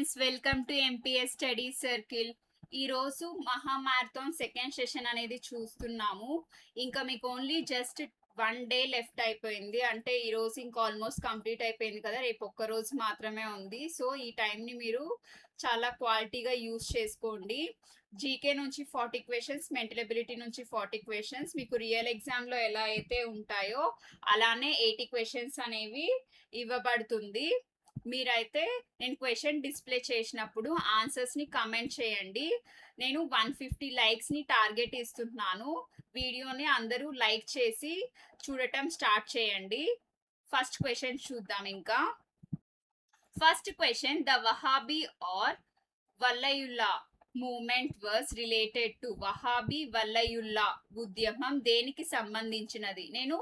Friends, welcome to MPS study circle. ఈరోజు మహామారథాన్ second session అనేది చూస్తున్నాము. ఇంకా మీకు ఓన్లీ జస్ట్ 1 డే లెఫ్ట్ అయిపోయింది. అంటే ఈరోజు ఇంకా ఆల్మోస్ట్ కంప్లీట్ అయిపోయింది కదా, రేపు ఒక్క రోజు మాత్రమే ఉంది. సో ఈ టైంని మీరు చాలా క్వాలిటీగా యూజ్ చేసుకోండి. జీకే నుంచి 40 క్వశ్చన్స్, మెంటల్ ఎబిలిటీ నుంచి 40 క్వశ్చన్స్, మీకు రియల్ ఎగ్జామ్లో ఎలా అయితే ఉంటాయో అలానే 80 క్వశ్చన్స్ అనేవి ఇవ్వబడుతుంది. మీరైతే నేను క్వశ్చన్ డిస్ప్లే చేసినప్పుడు ఆన్సర్స్ని కమెంట్ చేయండి. నేను 150 లైక్స్ని టార్గెట్ ఇస్తున్నాను. వీడియోని అందరూ లైక్ చేసి చూడటం స్టార్ట్ చేయండి. ఫస్ట్ క్వశ్చన్ చూద్దాం. ఇంకా first question, the Wahabi or Waliullah movement was related to. Wahabi Waliullah ఉద్యమం దేనికి సంబంధించినది? నేను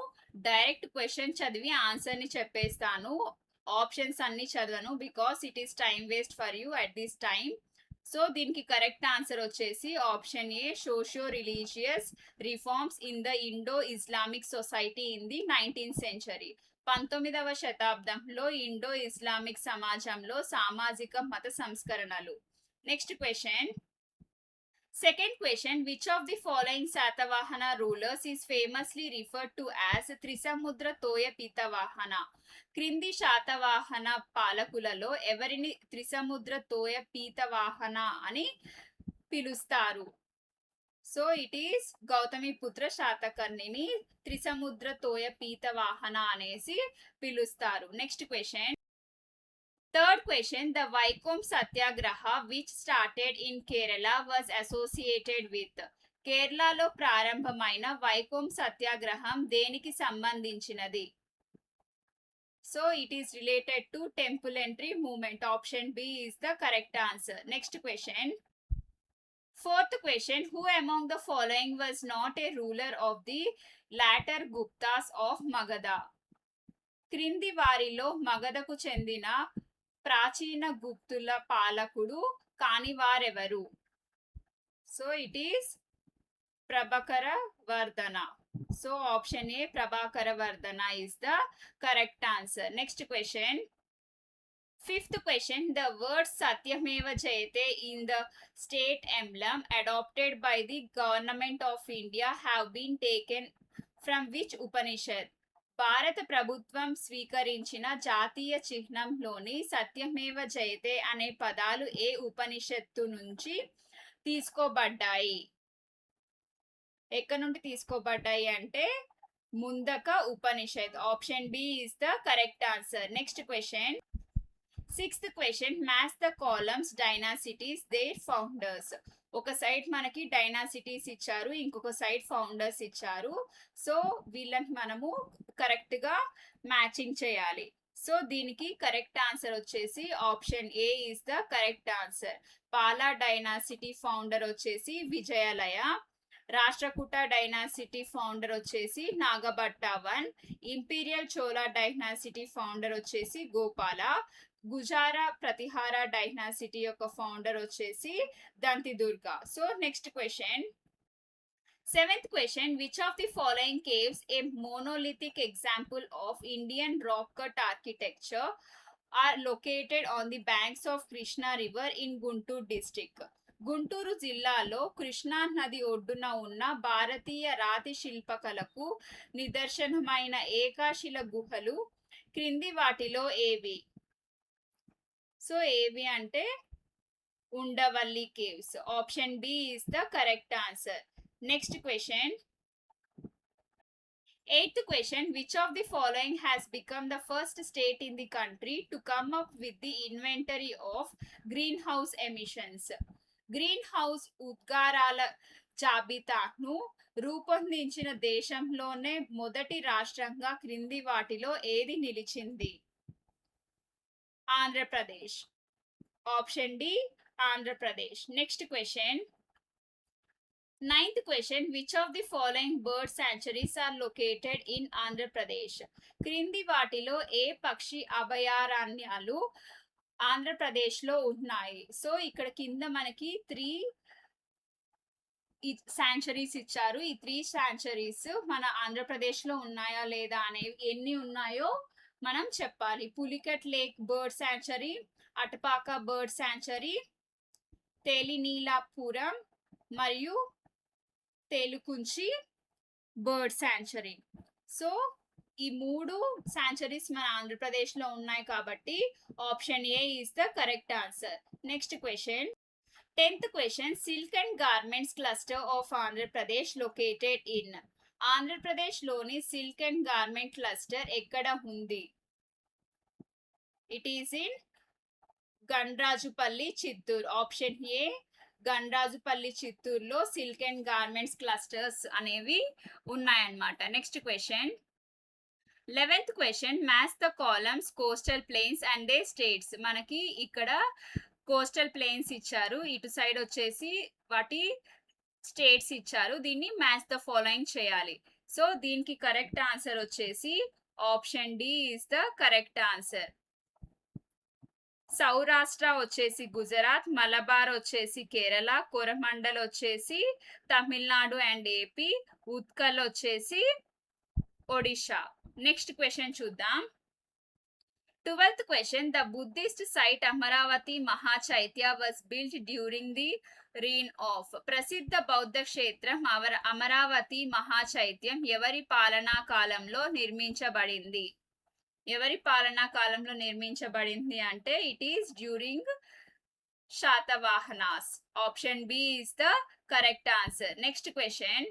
డైరెక్ట్ క్వశ్చన్ చదివి ఆన్సర్ని చెప్పేస్తాను. ఆప్షన్స్ అన్ని చదవను because it is time waste for you at this time. So దీనికి కరెక్ట్ ఆన్సర్ వచ్చేసి option A, socio religious reforms in the Indo Islamic society in the 19th century. 19వ శతాబ్దంలో ఇండో ఇస్లామిక్ సమాజంలో సామాజిక మత సంస్కరణలు. Next question. Second question, which of the following Satavahana rulers is famously referred to as Trisamudra Toya Pitavahana? క్రింది శాతవాహన పాలకులలో ఎవరిని త్రిసముద్ర తోయ పీతవాహన అని పిలుస్తారు? సో ఇట్ ఈస్ గౌతమిపుత్ర శాతకర్ణిని త్రిసముద్ర తోయ పీతవాహన అనేసి పిలుస్తారు. Next question. Third question, the Vaikom Satyagraha which started in Kerala was associated with. కేరళలో ప్రారంభమైన వైకోమ్ సత్యాగ్రహం దేనికి సంబంధించినది? So it is related to temple entry movement. Option B is the correct answer. Next question. Fourth question, who among the following was not a ruler of the latter Guptas of Magadha? క్రింది వారిలో మగధకు చెందిన ప్రాచీన గుప్తుల పాలకుడు కాని వారెవరు? So it is Prabhakara Vardhana. So option A, Prabhakara Vardhana is the correct answer. Next question. Fifth question, the words Satyameva Jayate in the state emblem adopted by the government of India have been taken from which Upanishad? భారత ప్రభుత్వం స్వీకరించిన జాతీయ చిహ్నంలోని సత్యమేవ జయతే అనే పదాలు ఏ ఉపనిషత్తు నుంచి తీసుకోబడ్డాయి? ఎక్కడి నుండి తీసుకోబడ్డాయి అంటే Mundaka Upanishad. Option B is the correct answer. Next question. Sixth question, match the columns dynasties their founders. ఒక సైడ్ మనకి డైనాసిటీస్ ఇచ్చారు, ఇంకొక సైడ్ ఫౌండర్స్ ఇచ్చారు. సో వీళ్ళని మనము కరెక్ట్గా మ్యాచింగ్ చేయాలి. సో దీనికి కరెక్ట్ ఆన్సర్ వచ్చేసి option A is the correct answer. Pala dynasty founder వచ్చేసి విజయలయ, రాష్ట్రకూట డైనాసిటీ ఫౌండర్ వచ్చేసి Nagabhata 1, imperial Chola dynasty founder వచ్చేసి గోపాల, గుజారా ప్రతిహార డైనాసిటీ యొక్క ఫౌండర్ వచ్చేసి Dantidurga. So next question. Seventh question, which of the following caves, a monolithic example of Indian rock cut architecture, are located on the banks of Krishna River in Guntur district? Guntur జిల్లాలో కృష్ణా నది ఒడ్డున ఉన్న భారతీయ రాతి శిల్పకళకు నిదర్శనమైన ఏకాశిల గుహలు క్రింది వాటిలో ఏవి? సో ఏవి అంటే Undavalli caves. Option B is the correct answer. Next question. Eighth question, which of the following has become the first state in the country to come up with the inventory of greenhouse emissions? Greenhouse ఉద్గారాల జాబితాను రూపొందించిన దేశంలోనే మొదటి రాష్ట్రంగా క్రింది వాటిలో ఏది నిలిచింది? Andhra Pradesh. Option D Andhra Pradesh. Next question. Ninth question, which of the following bird sanctuaries are located in Andhra Pradesh? క్రింది వాటిలో ఏ పక్షి అభయారణ్యాలు ఆంధ్రప్రదేశ్లో ఉన్నాయి? సో ఇక్కడ కింద మనకి 3 శాంచురీస్ ఇచ్చారు. ఈ 3 శాంచురీస్ మన ఆంధ్రప్రదేశ్లో ఉన్నాయా లేదా అనేవి, ఎన్ని ఉన్నాయో మనం చెప్పాలి. Pulicat lake bird sanctuary, Atapaka bird sanctuary, Telineelapuram మరియు తేలుకుంచి బర్డ్ శాంచురీ. సో ఈ 3 శాంచురీస్ మన ఆంధ్రప్రదేశ్లో ఉన్నాయి కాబట్టి option A is the correct answer. Next question, 10th question, silk and garments cluster of Andhra Pradesh located in. ఆంధ్రప్రదేశ్లోని సిల్క్ అండ్ గార్మెంట్ క్లస్టర్ ఎక్కడ ఉంది? It is in Gandrajupalli, Chittoor. Option A Gandrajupalli, చిత్తూరులో సిల్క్ అండ్ గార్మెంట్స్ క్లస్టర్స్ అనేవి ఉన్నాయన్నమాట. Next question, 11th question, match the columns coastal plains and the states. మనకి ఇక్కడ coastal plains ఇచ్చారు, ఇటు సైడ్ వచ్చేసి వాటి స్టేట్స్ ఇచ్చారు. దీన్ని మ్యాచ్ ద ఫాలోయింగ్ చేయాలి. సో దీనికి కరెక్ట్ ఆన్సర్ వచ్చేసి option D is the correct answer. Saurashtra వచ్చేసి గుజరాత్, మలబార్ వచ్చేసి కేరళ, కొరమండల్ వచ్చేసి తమిళనాడు అండ్ ఏపీ, ఉత్కల్ వచ్చేసి ఒడిషా. నెక్స్ట్ క్వశ్చన్ చూద్దాం. 12th question, the Buddhist site Amaravati Mahachaitya was built during the reign of. ప్రసిద్ధ బౌద్ధ క్షేత్రం అమరావతి మహాచైత్యం ఎవరి పాలనా కాలంలో నిర్మించబడింది? ఎవరి పాలనా కాలంలో నిర్మించబడింది అంటే it is during Satavahanas. Option B is the correct answer. Next question,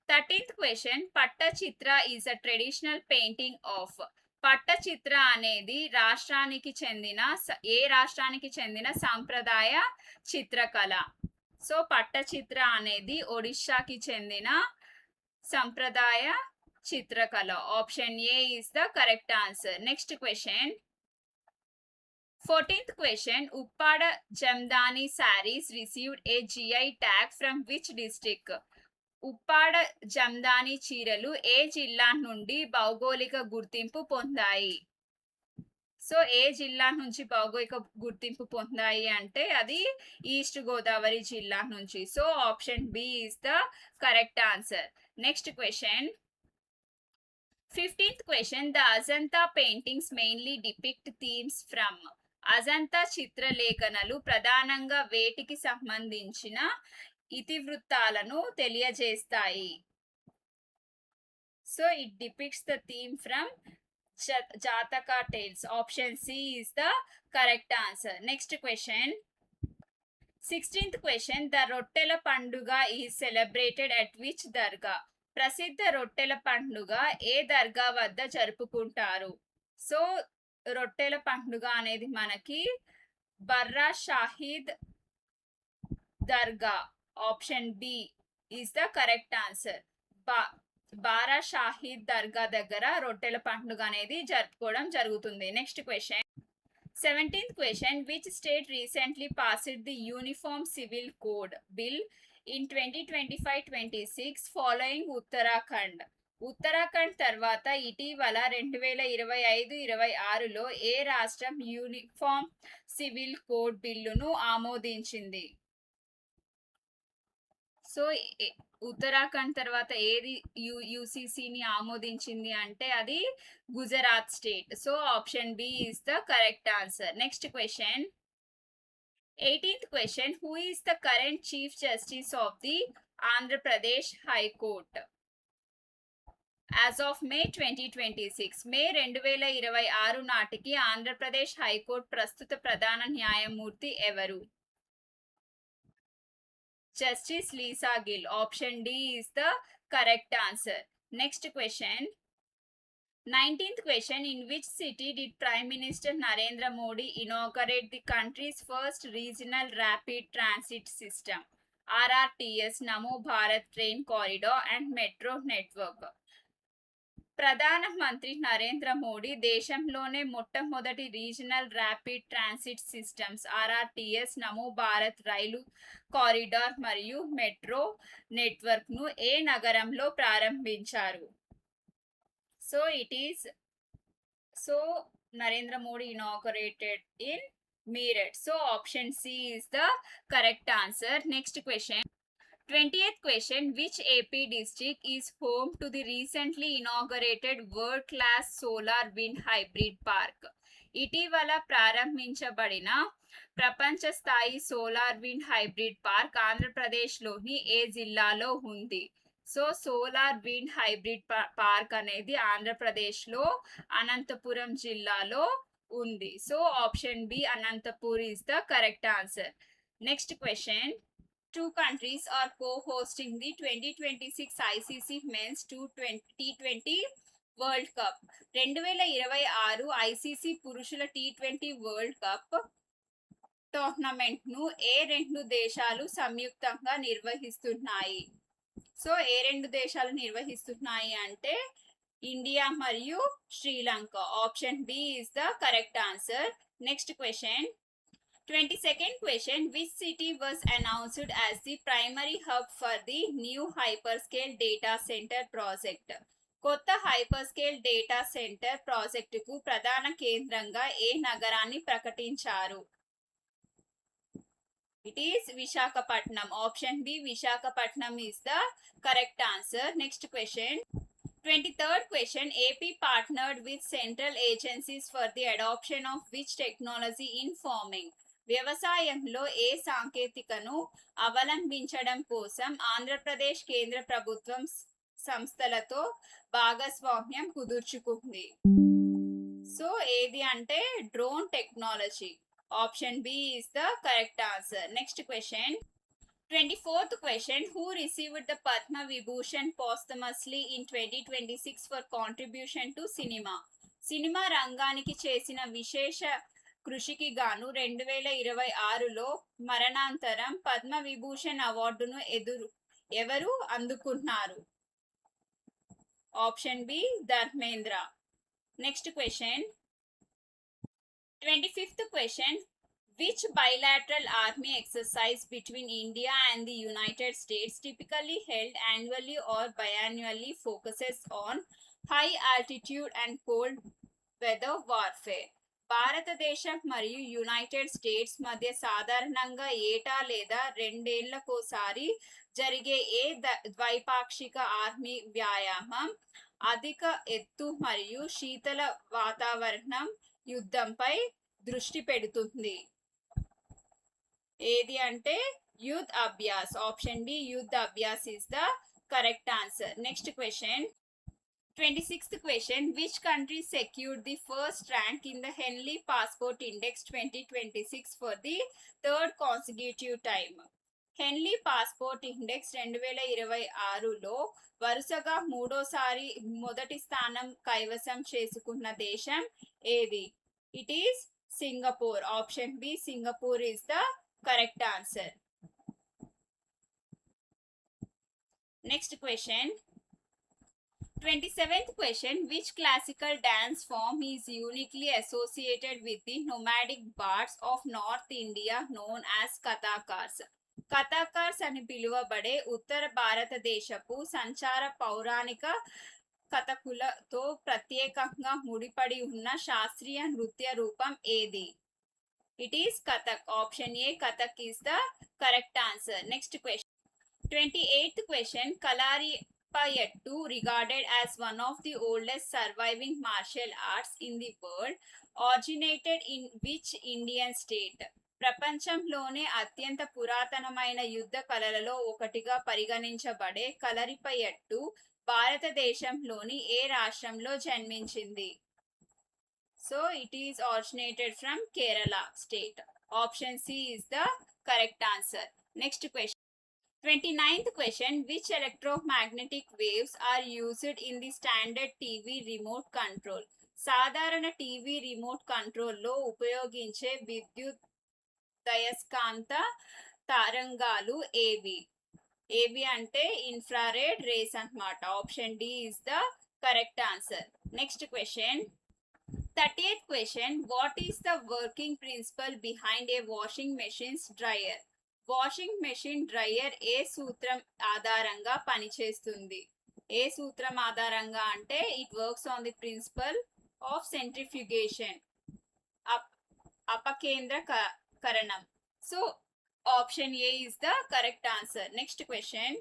13th question, Pattachitra is a traditional painting of. Pattachitra అనేది ఏ రాష్ట్రానికి చెందిన సాంప్రదాయ చిత్రకళ? సో పట్టచిత్ర అనేది ఒడిషాకి చెందిన సంప్రదాయ చిత్రకళ. Option A is the correct answer. Next question, 14th question, Uppada Jamdani saris received a GI tag from which district. Uppada Jamdani చీరలు ఏ జిల్లా నుండి భౌగోళిక గుర్తింపు పొందాయి? సో ఏ జిల్లా నుంచి భౌగోళిక గుర్తింపు పొందాయి అంటే అది ఈస్ట్ గోదావరి జిల్లా నుంచి. So option B is the correct answer. Next question, 15th question, the Ajanta paintings mainly depict themes from. Ajanta చిత్రలేఖనలు ప్రధానంగా వేటికి సంబంధించిన ఇతివృత్తాలను తెలియజేస్తాయి? So it depicts the theme from Jataka tales. Option C is the correct answer. Next question, 16th question, the రొట్టెల పండుగ is celebrated at which దర్గా. ప్రసిద్ధ రొట్టెల పండుగ ఏ దర్గా వద్ద జరుపుకుంటారు? సో రొట్టెల పండుగ అనేది మనకి Bara Shahid Dargah. Option B is the correct answer. Bara Shahid Dargah దగ్గర రొట్టెల పండుగ అనేది జరుపుకోవడం జరుగుతుంది. Next question, 17th question, which state recently passed the uniform civil code bill in 2025-26 following Uttarakhand. Uttarakhand తర్వాత ఇటీవల 2025-26లో ఏ రాష్ట్రం యూనిఫామ్ సివిల్ కోడ్ బిల్లును ఆమోదించింది? సో ఉత్తరాఖండ్ తర్వాత ఏది యూసీసీని ఆమోదించింది అంటే అది Gujarat state. So option B is the correct answer. Next question, 18th question, who is the current chief justice of the Andhra Pradesh high court as of May 2026? May 2026 నాటికి ఆంధ్రప్రదేశ్ హైకోర్టు ప్రస్తుత ప్రధాన న్యాయమూర్తి ఎవరు? Justice Lisa Gill. Option D is the correct answer. Next question, 19th question, in which city did prime minister Narendra Modi inaugurate the country's first regional rapid transit system RRTS Namo Bharat train corridor and metro network? ప్రధానమంత్రి నరేంద్ర మోడీ దేశంలోనే మొట్టమొదటి regional rapid transit systems RRTS Namo Bharat రైలు corridor మరియు metro నెట్వర్క్ను ఏ నగరంలో ప్రారంభించారు? So Narendra Modi inaugurated in Meerut. So option C is the correct answer. Next question, 20th question, which AP district is home to the recently inaugurated world-class solar wind hybrid park? ఇటీవల ప్రారంభించబడిన ప్రపంచ స్థాయి సోలార్ విండ్ హైబ్రిడ్ పార్క్ ఆంధ్రప్రదేశ్లోని ఏ జిల్లాలో ఉంది? So solar wind hybrid park అనేది ఆంధ్రప్రదేశ్లో అనంతపురం జిల్లాలో ఉంది. So option B Anantapur is the correct answer. Next question. Two countries are co-hosting the 2026 ICC Men's T20 world cup. 2026 ICC పురుషుల టీ20 వరల్డ్ కప్ టోర్నమెంట్ను ఏ రెండు దేశాలు సంయుక్తంగా నిర్వహిస్తున్నాయి? సో ఏ రెండు దేశాలు నిర్వహిస్తున్నాయి అంటే ఇండియా మరియు Sri Lanka. Option B is the correct answer. Next question. 22nd question. Which city was announced as the primary hub for the new hyperscale data center project? కొత్త హైపర్స్కేల్ డేటా సెంటర్ ప్రాజెక్టుకు ప్రధాన కేంద్రంగా ఏ నగరాన్ని ప్రకటించారు? It is Visakhapatnam. Option B Visakhapatnam is the correct answer. Next question. 23rd question. AP partnered with central agencies for the adoption of which technology in farming? వ్యవసాయంలో ఏ సాంకేతికను అవలంబించడం కోసం ఆంధ్రప్రదేశ్ కేంద్ర ప్రభుత్వం సంస్థలతో భాగస్వామ్యం కుదుర్చుకుంది? సో ఏది అంటే drone technology. Option B is the correct answer. Next question. 24th question. Who received the Padma Vibhushan posthumously in 2026 for contribution to cinema? Cinema రంగానికి చేసిన విశేష కృషికి గాను 2026లో మరణాంతరం పద్మ విభూషణ్ అవార్డును ఎవరు అందుకున్నారు? Option B Dharmendra. Next question. 25th question. Which bilateral army exercise between India and the United States, typically held annually or biannually, focuses on high altitude and cold weather warfare? భారతదేశం మరియు యునైటెడ్ స్టేట్స్ మధ్య సాధారణంగా ఏటా లేదా రెండేళ్లకోసారి జరిగే ఏ ద్వైపాక్షిక army వ్యాయామం అధిక ఎత్తు మరియు శీతల వాతావరణం యుద్ధంపై దృష్టి పెడుతుంది? ఏది అంటే Yudh Abhyas. Option B Yudh Abhyas is the correct answer. Next question. 26th question. Which country secured the first rank in the Henley Passport Index 2026 for the third consecutive time? Henley passport index 2026లో వరుసగా మూడోసారి మొదటి స్థానం కైవసం చేసుకున్న దేశం ఏది? It is Singapore. Option B Singapore is the correct answer. Next question. 27th question. Which classical dance form is uniquely associated with the nomadic bards of North India known as Kathakars? కథాకార్స్ అని పిలువబడే ఉత్తర భారతదేశపు సంచార పౌరాణిక కథకులతో ప్రత్యేకంగా ముడిపడి ఉన్న శాస్త్రీయ నృత్య రూపం ఏది? It is Kathak. Option A Kathak is the correct answer. Next question. 28th question. Kalaripayattu, regarded as one of the oldest surviving martial arts in the world, originated in which Indian state? ప్రపంచంలోనే అత్యంత పురాతనమైన యుద్ధ కళలలో ఒకటిగా పరిగణించబడే కలరిపయట్టు భారతదేశంలోని ఏ రాష్ట్రంలో జన్మించింది? So it is originated from Kerala state. Option C is the correct answer. Next question. 29th question. Which electromagnetic waves are used in the standard TV remote control? సాధారణ టీవీ రిమోట్ కంట్రోల్లో ఉపయోగించే విద్యుత్ దయస్కాంత తరంగాలు ఏవి? ఏవి అంటే ఇన్ఫ్రారెడ్ రేస్ అన్నమాట. Option D is the correct answer. Next question. 30th question. What is the working principle behind a washing machine's dryer? Washing machine dryer ఏ సూత్రం ఆధారంగా పనిచేస్తుంది? ఏ సూత్రం ఆధారంగా అంటే it works on the principle of centrifugation, అపకేంద్రకరణం. So option A is the correct answer. Next question.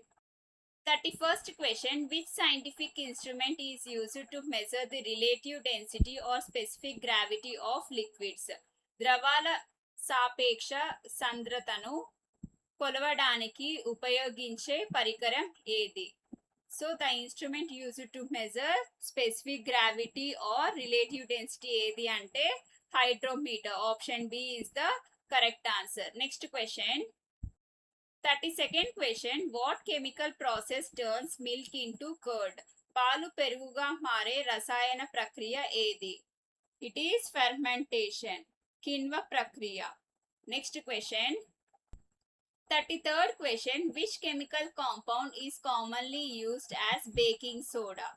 31st question, which scientific instrument is used to measure the relative density or specific gravity of liquids? ద్రవాల సాపేక్ష సాంద్రతను కొలవడానికి ఉపయోగించే పరికరం ఏది? So the instrument used to measure specific gravity or relative density ఏది అంటే hydrometer. Option B is the correct answer. Next question. 32nd question, what chemical process turns milk into curd? పాలు పెరుగుగా మారే రసాయన ప్రక్రియ ఏది? It is fermentation. కిణ్వ ప్రక్రియ. Next question. 33rd question, which chemical compound is commonly used as baking soda?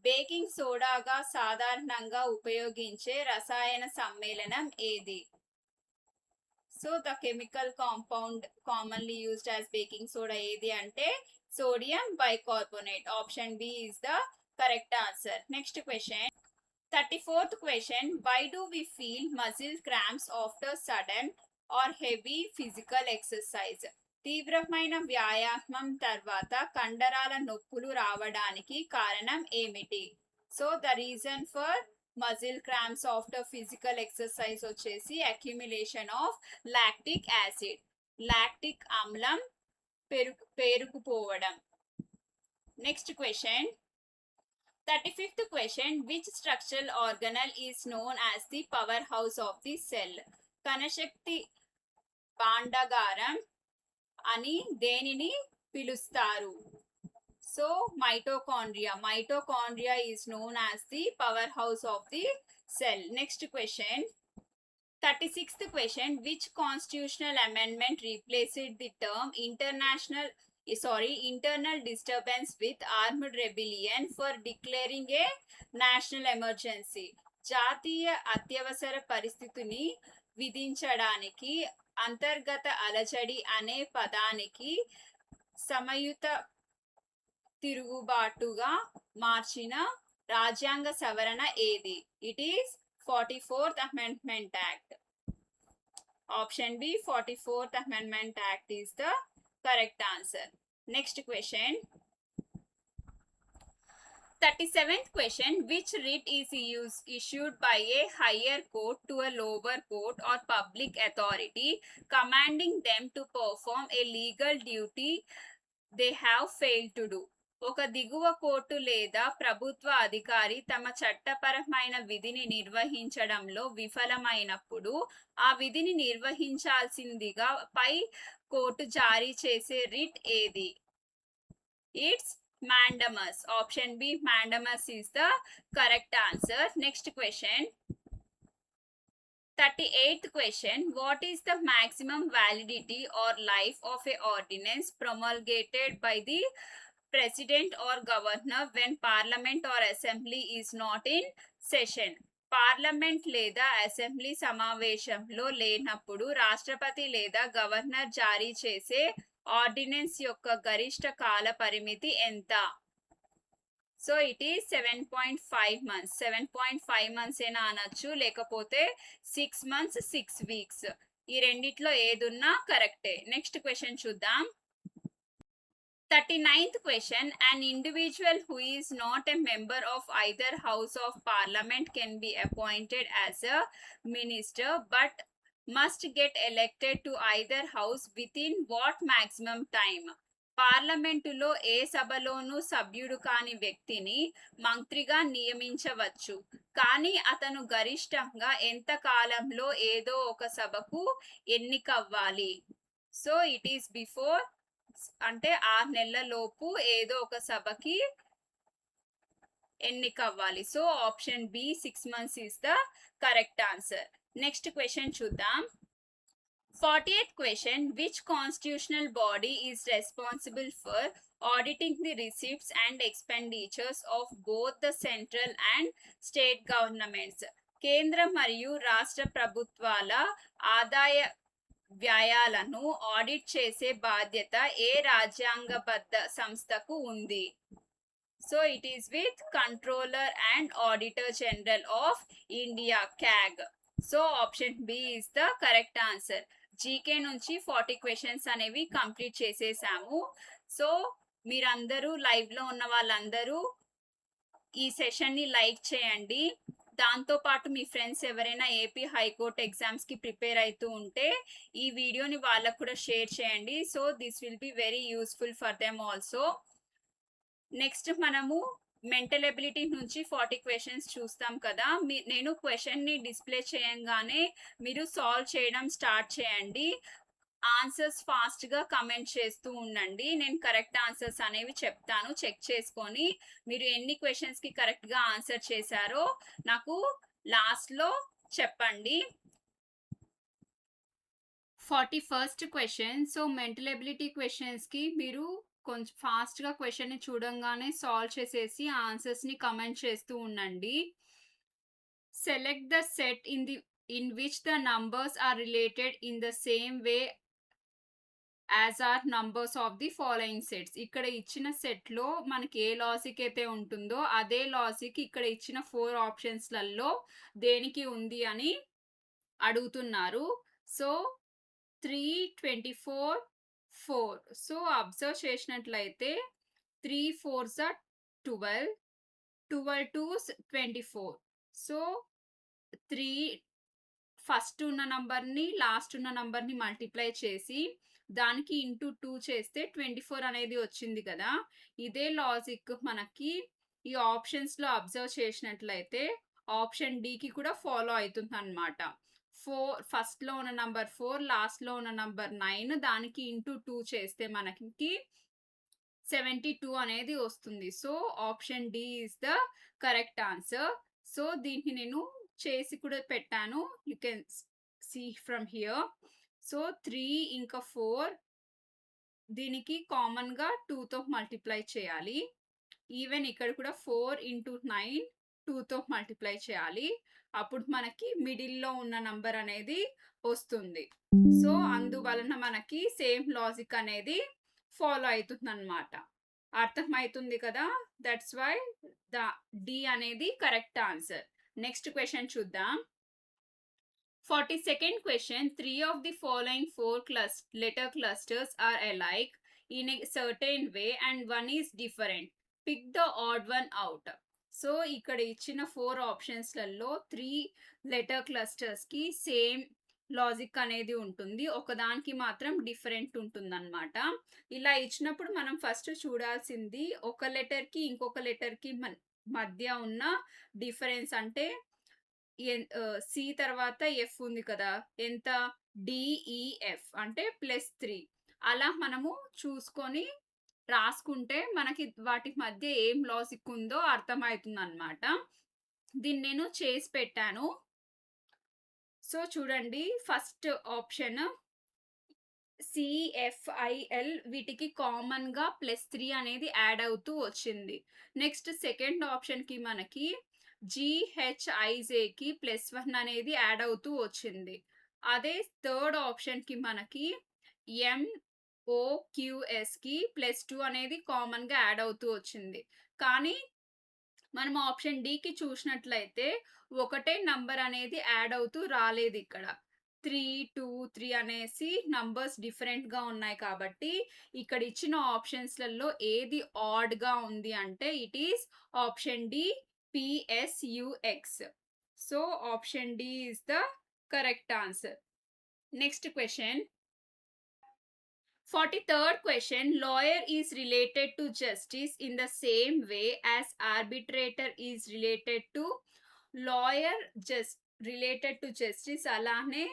Baking సోడాగా సాధారణంగా ఉపయోగించే రసాయన సమ్మేళనం ఏది? So the chemical compound commonly used as baking soda ఏది అంటే sodium bicarbonate. Option B is the correct answer. Next question. 34th question, why do we feel muscle cramps after sudden or heavy physical exercise? తీవ్రమైన వ్యాయామం తర్వాత కండరాల నొప్పులు రావడానికి కారణం ఏమిటి? So the reason for muscle cramps after physical exercise వచ్చేసి accumulation of lactic acid, lactic ఆమ్లం పేరుకుపోవడం. Next question. 35th question, which structural organelle is known as the powerhouse of the cell? కణశక్తి భాండాగారం అని దేనిని పిలుస్తారు? So mitochondria is known as the powerhouse of the cell. Next question. 36th question, which constitutional amendment replaced the term internal disturbance with armed rebellion for declaring a national emergency? జాతీయ అత్యవసర పరిస్థితిని విధించడానికి అంతర్గత అలజడి అనే పదానికి సమయుత తిరుగుబాటుగా మార్చిన రాజ్యాంగ సవరణ ఏది? It is 44th Amendment Act. Option B, 44th Amendment Act is the correct answer. Next question. 37th question, which writ is issued by a higher court to a lower court or public authority commanding them to perform a legal duty they have failed to do? ఒక దిగువ court లేదా ప్రభుత్వ అధికారి తమ చట్టపరమైన విధిని నిర్వహించడంలో విఫలమైనప్పుడు ఆ విధిని నిర్వహించాల్సిందిగా పై కోర్టు జారీ చేసే రిట్ ఏది? It's mandamus. Option B, mandamus is the correct answer. Next question. 38th question, what is the maximum validity or life of a ordinance promulgated by the president or governor when parliament or assembly is not in session? Parliament లేదా assembly సమావేశంలో లేనప్పుడు రాష్ట్రపతి లేదా governor జారీ చేసే ordinance యొక్క గరిష్ట కాల పరిమితి ఎంత? So it is 7.5 months. 7.5 months ఏనా అనొచ్చు, లేకపోతే 6 months 6 weeks. ఈ రెండిట్లో ఏదున్నా కరెక్టే. నెక్స్ట్ క్వశ్చన్ చూద్దాం. 39th question, an individual who is not a member of either house of parliament can be appointed as a minister but must get elected to either house within what maximum time? పార్లమెంటులో ఏ సభలోనూ సభ్యుడు కాని వ్యక్తిని మంత్రిగా నియమించవచ్చు, కానీ అతను గరిష్టంగా ఎంత కాలంలో ఏదో ఒక సభకు ఎన్నికవ్వాలి? సో ఇట్ ఈస్ బిఫోర్, అంటే 6 నెలల లోపు ఏదో ఒక సభకి ఎన్నికవ్వాలి. So option B 6 months is the correct answer. Next question చూద్దాం. 40th question, which constitutional body is responsible for auditing the receipts and expenditures of both the central and state governments? కేంద్ర మరియు రాష్ట్ర ప్రభుత్వాల ఆదాయ వ్యయాలను ఆడిట్ చేసే బాధ్యత ఏ రాజ్యాంగబద్ధ సంస్థకు ఉంది? So it is with controller and auditor general of India, CAG. So option B is the correct answer. GK నుంచి 40 క్వశ్చన్స్ అనేవి కంప్లీట్ చేసేసాము. సో మీరందరూ లైవ్‌లో ఉన్న వాళ్ళందరూ ఈ సెషన్‌ని లైక్ చేయండి. దాంతో పాటు మీ ఫ్రెండ్స్ ఎవరైనా ఏపీ హైకోర్ట్ ఎగ్జామ్స్‌కి ప్రిపేర్ అయితూ ఉంటే, ఈ వీడియోని వాళ్ళకి కూడా షేర్ చేయండి. So, this will be very useful for them also. Next మనము మెంటల్ ఎబిలిటీ నుంచి 40 క్వెషన్స్ చూస్తాం కదా! నేను క్వెషన్‌ని డిస్‌ప్లే చేయంగానే మీరు సాల్వ్ చేయడం స్టార్ట్ చేయండి. ఆన్సర్స్ ఫాస్ట్‌గా కమెంట్ చేస్తూ ఉండండి. నేను కరెక్ట్ ఆన్సర్స్ అనేవి చెప్తాను. చెక్ చేసుకొని మీరు ఎన్ని క్వెషన్స్‌కి కరెక్ట్‌గా ఆన్సర్ చేశారో నాకు లాస్ట్‌లో చెప్పండి. 41st question. So, mental ability క్వెషన్స్‌కి మీరు కొంచెం ఫాస్ట్‌గా క్వెషన్‌ని చూడంగానే సాల్వ్ చేసేసి ఆన్సర్స్‌ని కమెంట్ చేస్తూ ఉండండి. Select the set in which the numbers are related in the same way as are numbers of the following sets. ఇక్కడ ఇచ్చిన సెట్‌లో మనకి ఏ లాజిక్ అయితే ఉంటుందో అదే లాజిక్ ఇక్కడ ఇచ్చిన 4 ఆప్షన్స్‌లలో దేనికి ఉంది అని అడుగుతున్నారు. సో, 3, 24, 4. సో, అబ్జర్వ్ చేసినట్లయితే 3 4s are 12, 12 2s 24. So, 3 first ఉన్న నంబర్‌ని, లాస్ట్ ఉన్న నంబర్‌ని మల్టిప్లై చేసి, దానికి ఇంటూ 2 చేస్తే 24 అనేది వచ్చింది కదా! ఇదే లాజిక్ మనకి ఈ ఆప్షన్స్‌లో అబ్జర్వ్ చేసినట్లయితే, ఆప్షన్ డీకి కూడా ఫాలో అయితుందనమాట. ఫస్ట్‌లో ఉన్న నంబర్ 4, లాస్ట్‌లో ఉన్న నంబర్ 9 దానికి ఇంటూ 2 చేస్తే మనకి 72 అనేది వస్తుంది. So, option D is the correct answer. So, దీన్ని నేను చేసి కూడా పెట్టాను. You can see from here. So, 3 ఇంకా 4 దీనికి కామన్‌గా 2తో మల్టిప్లై చేయాలి. ఈవెన్ ఇక్కడ కూడా 4 ఇంటూ 9 2తో మల్టిప్లై చేయాలి. అప్పుడు మనకి మిడిల్‌లో ఉన్న నంబర్ అనేది వస్తుంది. సో, అందువలన మనకి సేమ్ లాజిక్ అనేది ఫాలో అయితుందనమాట. అర్థమైతుంది కదా! దట్స్ వై ద డి అనేది కరెక్ట్ ఆన్సర్. నెక్స్ట్ క్వెషన్ చూద్దాం. 42nd question. 3 of the following 4 letter clusters are alike in a certain way and one is different. Pick the odd one out. So, ఇక్కడ ఇచ్చిన 4 ఆప్షన్స్‌లలో 3 letter క్లస్టర్స్‌కి same logic అనేది ఉంటుంది. ఒకదానికి మాత్రం different ఉంటుందన్నమాట. ఇలా ఇచ్చినప్పుడు మనం ఫస్ట్ చూడాల్సింది ఒక లెటర్‌కి, ఇంకొక లెటర్‌కి మధ్య ఉన్న డిఫరెన్స్. అంటే సి తర్వాత ఎఫ్ ఉంది కదా! ఎంత? డీఈఎఫ్ అంటే +3. అలా మనము చూసుకొని రాసుకుంటే మనకి వాటి మధ్య ఏం లాజిక్ ఉందో అర్థమైతుందనమాట. దీన్ని నేను చేసి పెట్టాను. సో, చూడండి ఫస్ట్ ఆప్షన్ సిఎఫ్ఐఎల్ వీటికి కామన్‌గా +3 అనేది యాడ్ అవుతూ వచ్చింది. నెక్స్ట్ సెకండ్ ఆప్షన్‌కి మనకి జీహెచ్ఐజేకి +1 అనేది యాడ్ అవుతూ వచ్చింది. అదే థర్డ్ ఆప్షన్‌కి మనకి ఎంఓక్యూఎస్‌కి +2 అనేది కామన్‌గా యాడ్ అవుతూ వచ్చింది. కానీ మనం ఆప్షన్ డీకి చూసినట్లయితే ఒకటే నంబర్ అనేది యాడ్ అవుతూ రాలేదిక్కడ. 3, 2, 3 అనేసి నంబర్స్ డిఫరెంట్‌గా ఉన్నాయి కాబట్టి, ఇక్కడ ఇచ్చిన ఆప్షన్స్‌లలో ఏది ఆడ్‌గా ఉంది అంటే it is option D PSUX. So, option D is the correct answer. Next question. 43rd question. Lawyer is related to justice in the same way as arbitrator is related to lawyer, just related to justice alane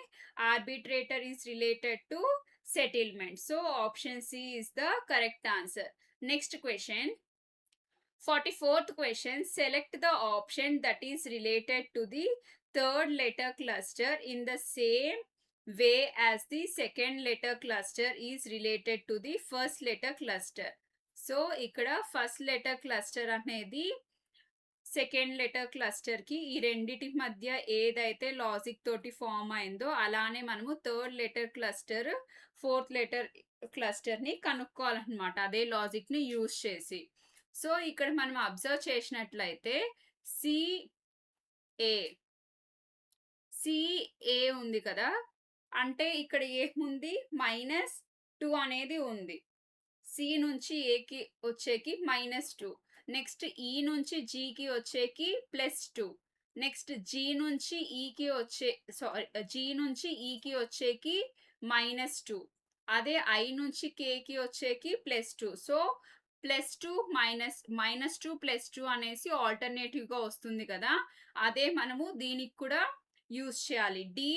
arbitrator is related to settlement. So, option C is the correct answer. Next question. 44th question. Select the option that is related to the third letter cluster in the same way as the second letter cluster is related to the first letter cluster. So, ఇక్కడ first letter cluster అనేది second letter క్లస్టర్‌కి ఈ రెండిటి మధ్య ఏదైతే logic తోటి form అయిందో అలానే మనము third letter cluster, fourth letter క్లస్టర్‌ని కనుక్కోవాలన్నమాట. అదే లాజిక్‌ని యూజ్ చేసి. సో, ఇక్కడ మనం అబ్జర్వ్ చేసినట్లయితే సిఏ, సిఏ ఉంది కదా! అంటే ఇక్కడ ఏముంది? -2 అనేది ఉంది. సి నుంచి ఏకి వచ్చేకి -2. నెక్స్ట్ ఈ నుంచి జీకి వచ్చేకి +2. నెక్స్ట్ జీ నుంచి ఈకి వచ్చే జీ నుంచి ఈకి వచ్చేకి -2. అదే ఐ నుంచి కేకి వచ్చేకి +2. సో +2 -2 +2 అనేసి ఆల్టర్నేటివ్‌గా వస్తుంది కదా! అదే మనము దీనికి కూడా యూజ్ చేయాలి. డి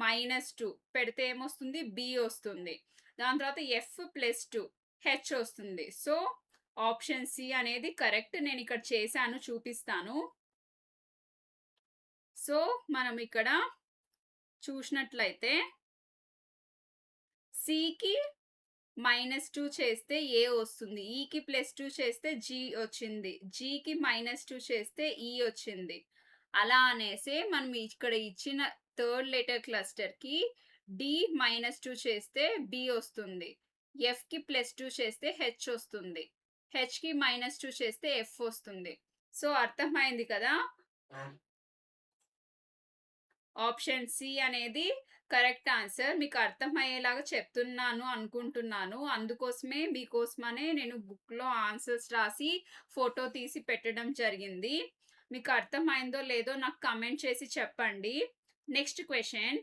-2 పెడితే ఏమొస్తుంది? బి వస్తుంది. దాని తర్వాత ఎఫ్ +2 హెచ్ వస్తుంది. సో ఆప్షన్ సి అనేది కరెక్ట్. నేను ఇక్కడ చేశాను, చూపిస్తాను. సో మనం ఇక్కడ చూసినట్లయితే సికి -2 చేస్తే ఏ వస్తుంది. ఈకి +2 చేస్తే జీ వచ్చింది. జీకి -2 చేస్తే ఈ వచ్చింది. అలా అనేసి మనం ఇక్కడ ఇచ్చిన థర్డ్ లెటర్ క్లస్టర్‌కి డి -2 చేస్తే బి వస్తుంది. ఎఫ్‌కి +2 చేస్తే హెచ్ వస్తుంది. హెచ్‌కి -2 చేస్తే ఎఫ్ వస్తుంది. సో అర్థమైంది కదా! ఆప్షన్ సి అనేది కరెక్ట్ ఆన్సర్. మీకు అర్థమయ్యేలాగా చెప్తున్నాను అనుకుంటున్నాను. అందుకోసమే మీకోసమనే నేను బుక్‌లో ఆన్సర్స్ రాసి, ఫోటో తీసి పెట్టడం జరిగింది. మీకు అర్థమైందో లేదో నాకు కామెంట్ చేసి చెప్పండి. Next question.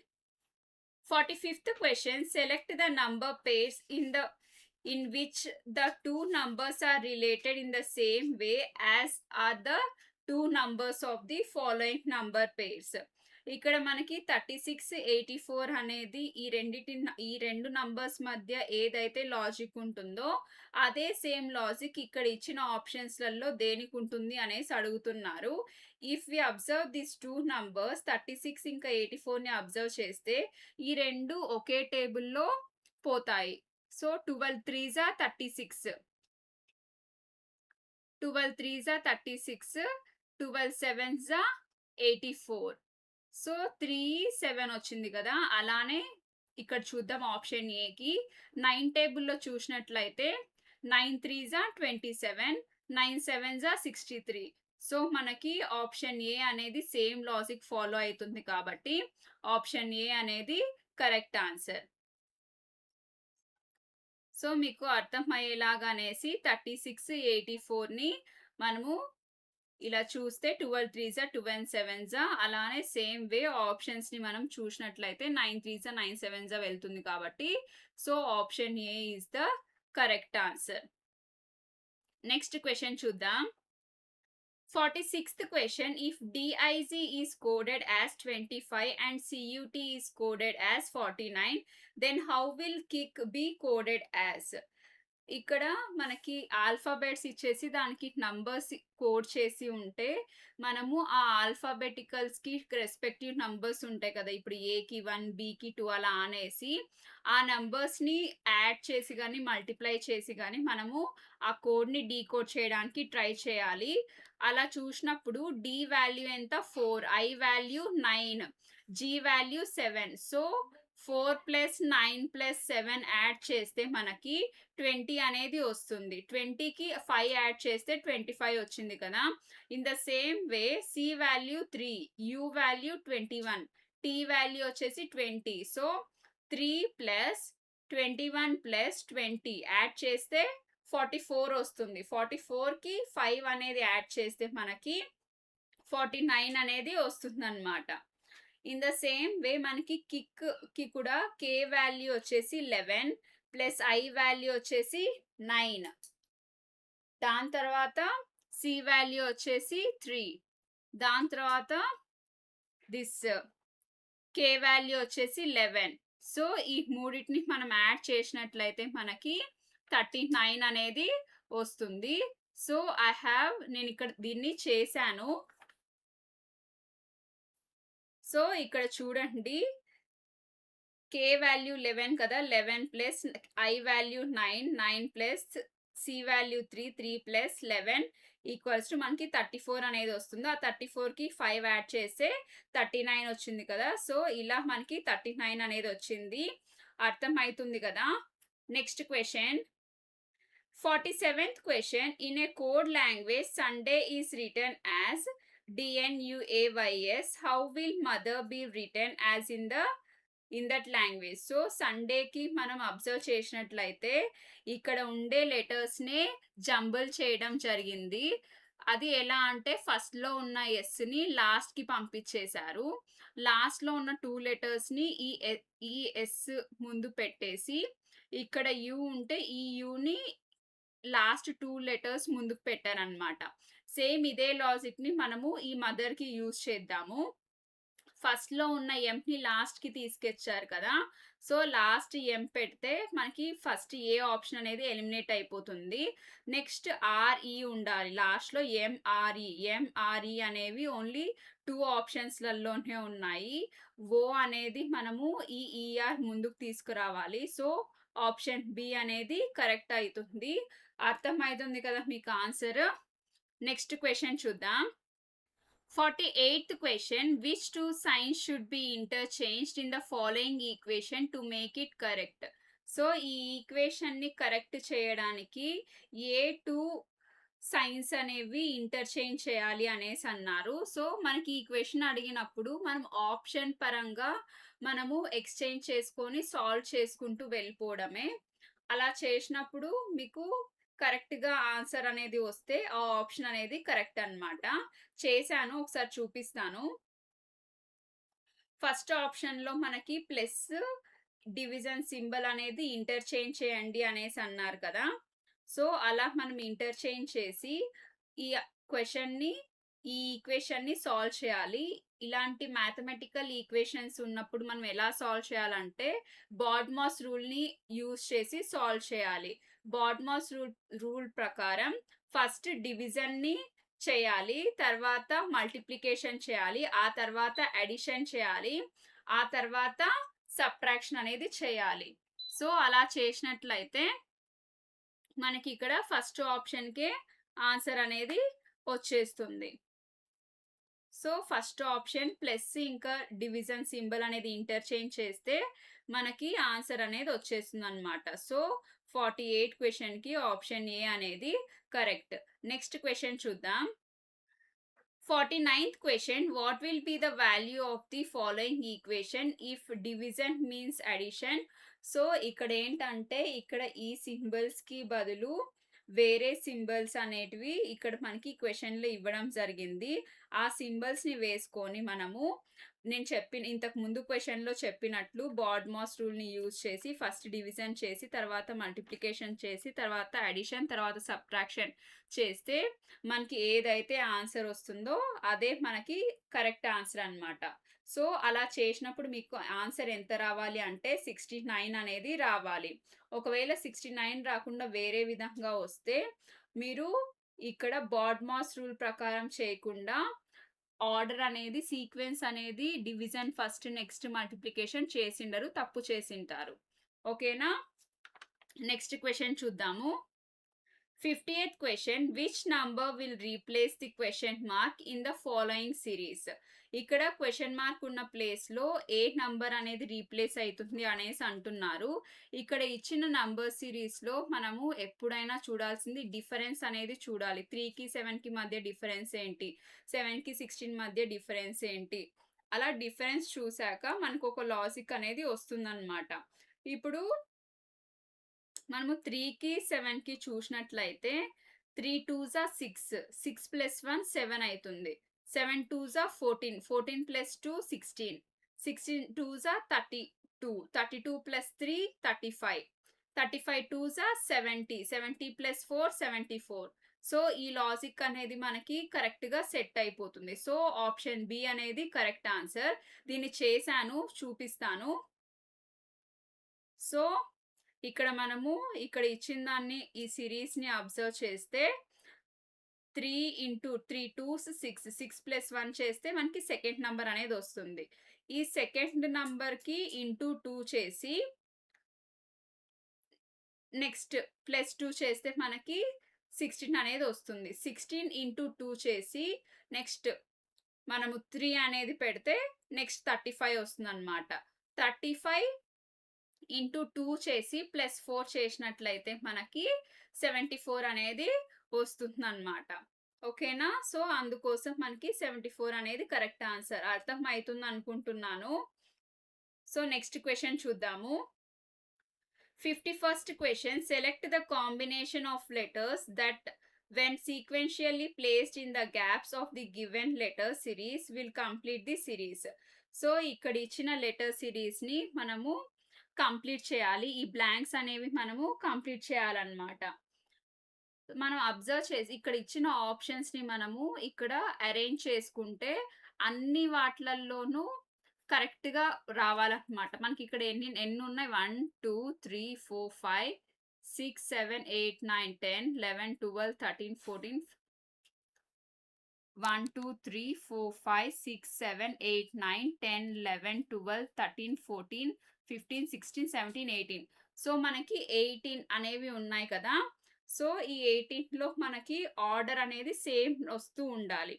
45th question. Select the number pairs in which the two numbers are related in the same way as are the two numbers of the following number pairs. ఇక్కడ మనకి 36, 84 అనేది ఈ రెండు నంబర్స్ మధ్య ఏదైతే logic ఉంటుందో అదే same logic ఇక్కడ ఇచ్చిన ఆప్షన్స్‌లలో దేనికి ఉంటుంది అనేసి అడుగుతున్నారు. If we observe this two numbers 36 ఇంకా 84ని అబ్జర్వ్ చేస్తే ఈ రెండు ఒకే టేబుల్‌లో పోతాయి. So 12 3s are 36. 12 3s are 36. 12 7s are 84. So 3 7 వచ్చింది కదా! అలానే ఇక్కడ చూద్దాం ఆప్షన్ ఏకి 9 టేబుల్‌లో చూసినట్లయితే 9 3s are 27. 9 7s are 63. So మనకి ఆప్షన్ ఏ అనేది సేమ్ లాజిక్ ఫాలో అవుతుంది కాబట్టి ఆప్షన్ ఏ అనేది కరెక్ట్ ఆన్సర్. సో మీకు అర్థమయ్యేలాగా అనేసి 36, 84ని మనము ఇలా చూస్తే 12 3s are 12 7s are అలానే సేమ్ వే ఆప్షన్స్‌ని మనం చూసినట్లయితే 9 3s are 9 7s are వెళ్తుంది కాబట్టి so option A is the correct answer. Next question చూద్దాం. 46th question. If DIZ is coded as 25 and CUT is coded as 49, then how will KIC be coded as? ఇక్కడ మనకి alphabets ఇచ్చేసి దానికి numbers code చేసి ఉంటే మనము ఆ ఆల్ఫాబెటికల్స్‌కి respective numbers ఉంటాయి కదా! ఇప్పుడు ఏకి 1, బికి 2 అలా అనేసి ఆ నంబర్స్‌ని యాడ్ చేసి గాని, మల్టిప్లై చేసి గాని మనము ఆ కోడ్‌ని డీకోడ్ చేయడానికి ట్రై చేయాలి. అలా చూసినప్పుడు డి వాల్యూ ఎంత 4, I value 9, G value 7. So 4 + 9 + 7 add చేస్తే మనకి 20 అనేది వస్తుంది. 20కి 5 యాడ్ చేస్తే 25 వచ్చింది కదా! In the same way C value 3, U value 21, T value వచ్చేసి 20. సో 3 + 21 + 20 యాడ్ చేస్తే 44 వస్తుంది. 44కి 5 అనేది యాడ్ చేస్తే మనకి 49 అనేది వస్తుందన్నమాట. ఇన్ ద సేమ్ వే మనకి కిక్‌కి కూడా కే వాల్యూ వచ్చేసి 11 ప్లస్ ఐ వాల్యూ వచ్చేసి 9. దాని తర్వాత సి వాల్యూ వచ్చేసి 3. దాని తర్వాత దిస్ కే వాల్యూ వచ్చేసి 11. సో ఈ మూడిటిని మనం యాడ్ చేసినట్లయితే మనకి 39 అనేది వస్తుంది. సో నేను ఇక్కడ దీన్ని చేశాను. సో ఇక్కడ చూడండి కే వాల్యూ 11 కదా! 11 plus I value 9, 9 plus C value 3, 3 plus 11 equals to మనకి 34 అనేది వస్తుంది. ఆ 34కి 5 యాడ్ చేస్తే 39 వచ్చింది కదా! సో ఇలా మనకి 39 అనేది వచ్చింది. అర్థమైతుంది కదా! Next question. 47th question. In a code language, Sunday is written as DNUAYS. How will mother be written as in the in that language. So, సండేకి మనం అబ్జర్వ్ చేసినట్లయితే ఇక్కడ ఉండే లెటర్స్‌నే జంబుల్ చేయడం జరిగింది. అది ఎలా అంటే ఫస్ట్‌లో ఉన్న యెస్‌ని లాస్ట్‌కి పంపించేశారు. లాస్ట్‌లో ఉన్న 2 లెటర్స్‌ని ఈ యెస్ ముందు పెట్టేసి, ఇక్కడ యూ ఉంటే ఈ యూని లాస్ట్ 2 లెటర్స్ ముందుకు పెట్టారనమాట. సేమ్ ఇదే లాజిక్‌ని మనము ఈ మదర్‌కి యూజ్ చేద్దాము. ఫస్ట్‌లో ఉన్న ఎంని లాస్ట్‌కి తీసుకొచ్చారు కదా! సో, లాస్ట్ ఎం పెడితే మనకి ఫస్ట్ ఏ ఆప్షన్ అనేది ఎలిమినేట్ అయిపోతుంది. నెక్స్ట్ ఆర్‌ఈ ఉండాలి. లాస్ట్‌లో ఎంఆర్‌ఈ అనేవి ఓన్లీ 2 ఆప్షన్స్‌లలోనే ఉన్నాయి. ఓ అనేది మనము ఈ ఈఆర్ ముందుకు తీసుకురావాలి. సో, ఆప్షన్ బి అనేది కరెక్ట్ అయితుంది. అర్థమైతుంది కదా మీకు ఆన్సర్. నెక్స్ట్ క్వెషన్ చూద్దాం. 48th question. Which two signs should be interchanged in the following equation to make it correct? So, ఈ ఈక్వేషన్‌ని కరెక్ట్ చేయడానికి ఏ 2 సైన్స్ అనేవి ఇంటర్‌చేంజ్ చేయాలి అనేసన్నారు. సో, మనకి ఈ క్వెషన్ అడిగినప్పుడు మనం ఆప్షన్ పరంగా మనము ఎక్స్‌చేంజ్ చేసుకొని సాల్వ్ చేసుకుంటూ వెళ్ళిపోవడమే. అలా చేసినప్పుడు మీకు కరెక్ట్‌గా ఆన్సర్ అనేది వస్తే ఆ ఆప్షన్ అనేది కరెక్ట్ అన్నమాట. చేశాను. ఒకసారి చూపిస్తాను. ఫస్ట్ ఆప్షన్‌లో మనకి ప్లస్ డివిజన్ సింబల్ అనేది ఇంటర్‌చేంజ్ చేయండి అనేసి అన్నారు కదా! సో, అలా మనం ఇంటర్‌చేంజ్ చేసి ఈ క్వెషన్‌ని ఈ ఈక్వేషన్‌ని సాల్వ్ చేయాలి. ఇలాంటి మ్యాథమెటికల్ ఈక్వేషన్స్ ఉన్నప్పుడు మనం ఎలా సాల్వ్ చేయాలంటే బాడ్మాస్ రూల్‌ని యూజ్ చేసి సాల్వ్ చేయాలి. బాడ్మాస్ రూల్ ప్రకారం ఫస్ట్ డివిజన్‌ని చేయాలి. తర్వాత మల్టిప్లికేషన్ చేయాలి. ఆ తర్వాత అడిషన్ చేయాలి. ఆ తర్వాత సబ్ట్రాక్షన్ అనేది చేయాలి. సో, అలా చేసినట్లయితే మనకిక్కడ ఫస్ట్ ఆప్షన్‌కే ఆన్సర్ అనేది వచ్చేస్తుంది. సో, ఫస్ట్ ఆప్షన్ ప్లస్ ఇంకా డివిజన్ సింబల్ అనేది ఇంటర్‌చేంజ్ చేస్తే మనకి ఆన్సర్ అనేది వచ్చేస్తుందన్నమాట. సో, 48 క్వెషన్‌కి ఆప్షన్ ఏ అనేది కరెక్ట్. నెక్స్ట్ క్వెషన్ చూద్దాం. 49th question. What will be the value of the following equation if division means addition? So, ఇక్కడేంటంటే ఇక్కడ ఈ సింబల్స్‌కి బదులు వేరే సింబల్స్ అనేటివి ఇక్కడ మనకి క్వెషన్‌లో ఇవ్వడం జరిగింది. ఆ సింబల్స్‌ని వేసుకొని మనము ఇంతకు ముందు క్వెషన్‌లో చెప్పినట్లు బాడ్మాస్ రూల్‌ని యూజ్ చేసి ఫస్ట్ డివిజన్ చేసి, తర్వాత మల్టిప్లికేషన్ చేసి, తర్వాత అడిషన్, తర్వాత సబ్ట్రాక్షన్ చేస్తే మనకి ఏదైతే ఆన్సర్ వస్తుందో అదే మనకి కరెక్ట్ ఆన్సర్ అన్నమాట. సో, అలా చేసినప్పుడు మీకు ఆన్సర్ ఎంత రావాలి అంటే 69 అనేది రావాలి. ఒకవేళ 69 రాకుండా వేరే విధంగా వస్తే మీరు ఇక్కడ బాడ్మాస్ రూల్ ప్రకారం చేయకుండా ఆర్డర్ అనేది సీక్వెన్స్ అనేది డివిజన్ ఫస్ట్ నెక్స్ట్ మల్టిప్లికేషన్ చేసుండరు. తప్పు చేసుంటారు. ఓకేనా? నెక్స్ట్ క్వెషన్ చూద్దాము. 50th question. Which number will replace the question mark in the following series? ఇక్కడ క్వెషన్ మార్క్ ఉన్న ప్లేస్‌లో ఏ నంబర్ అనేది రీప్లేస్ అయితుంది అనేసి అంటున్నారు. ఇక్కడ ఇచ్చిన నంబర్ సీరీస్‌లో మనము ఎప్పుడైనా చూడాల్సింది డిఫరెన్స్ అనేది చూడాలి. 3కి 7కి మధ్య డిఫరెన్స్ ఏంటి? 7కి 16 మధ్య డిఫరెన్స్ ఏంటి? అలా డిఫరెన్స్ చూసాక మనకొక లాజిక్ అనేది వస్తుందన్నమాట. ఇప్పుడు మనము 3కి, 7కి చూసినట్లయితే 3 2 6, 6 + 1 7 అయితుంది. 7 2 14, 14 + 2 16, 16 2 32, 32 + 3 35, 35 2 70, 70 + 4 74. సో, ఈ లాజిక్ అనేది మనకి కరెక్ట్‌గా సెట్ అయిపోతుంది. సో, ఆప్షన్ బి అనేది కరెక్ట్ ఆన్సర్. దీన్ని చేశాను, చూపిస్తాను. సో, ఇక్కడ మనము ఇక్కడ ఇచ్చిన దాన్ని ఈ సీరీస్‌ని అబ్జర్వ్ చేస్తే 3 ఇంటూ 3 2స్ 6, 6 + 1 చేస్తే మనకి సెకండ్ నంబర్ అనేది వస్తుంది. ఈ సెకండ్ నంబర్‌కి ఇంటూ 2 చేసి నెక్స్ట్ +2 చేస్తే మనకి 16 అనేది వస్తుంది. 16 ఇంటూ 2 చేసి నెక్స్ట్ మనము 3 అనేది పెడితే నెక్స్ట్ 35 వస్తుందన్నమాట. 35 ఇంటూ 2 చేసి +4 చేసినట్లయితే మనకి 74 అనేది వస్తుందన్నమాట. ఓకేనా? సో, అందుకోసం మనకి 74 అనేది కరెక్ట్ ఆన్సర్. అర్థమైతుందనుకుంటున్నాను. సో నెక్స్ట్ క్వెషన్ చూద్దాము. 51st question, select the combination of letters that when sequentially placed in the gaps of the given letter series will complete the series. So ఇక్కడ ఇచ్చిన లెటర్ సిరీస్ ని మనము complete చేయాలి. ఈ blanks అనేవి మనము complete చేయాలన్నమాట. మనం అబ్జర్వ్ చేసి ఇక్కడ ఇచ్చిన ఆప్షన్స్ ని మనము ఇక్కడ అరేంజ్ చేసుకుంటే అన్ని వాటిలల్లోనూ కరెక్ట్ గా రావాలన్నమాట. మనకి ఇక్కడ ఎన్ని ఉన్నాయి, 1 2 3 4 5 6 7 8 9 10 11 12 13 14 1 2 3 4 5 6 7 8 9 10 11 12 13 14 15 16 17 18. సో మనకి 18 అనేవి ఉన్నాయి కదా. సో ఈ 18 లో మనకి ఆర్డర్ అనేది సేమ్ వస్తూ ఉండాలి.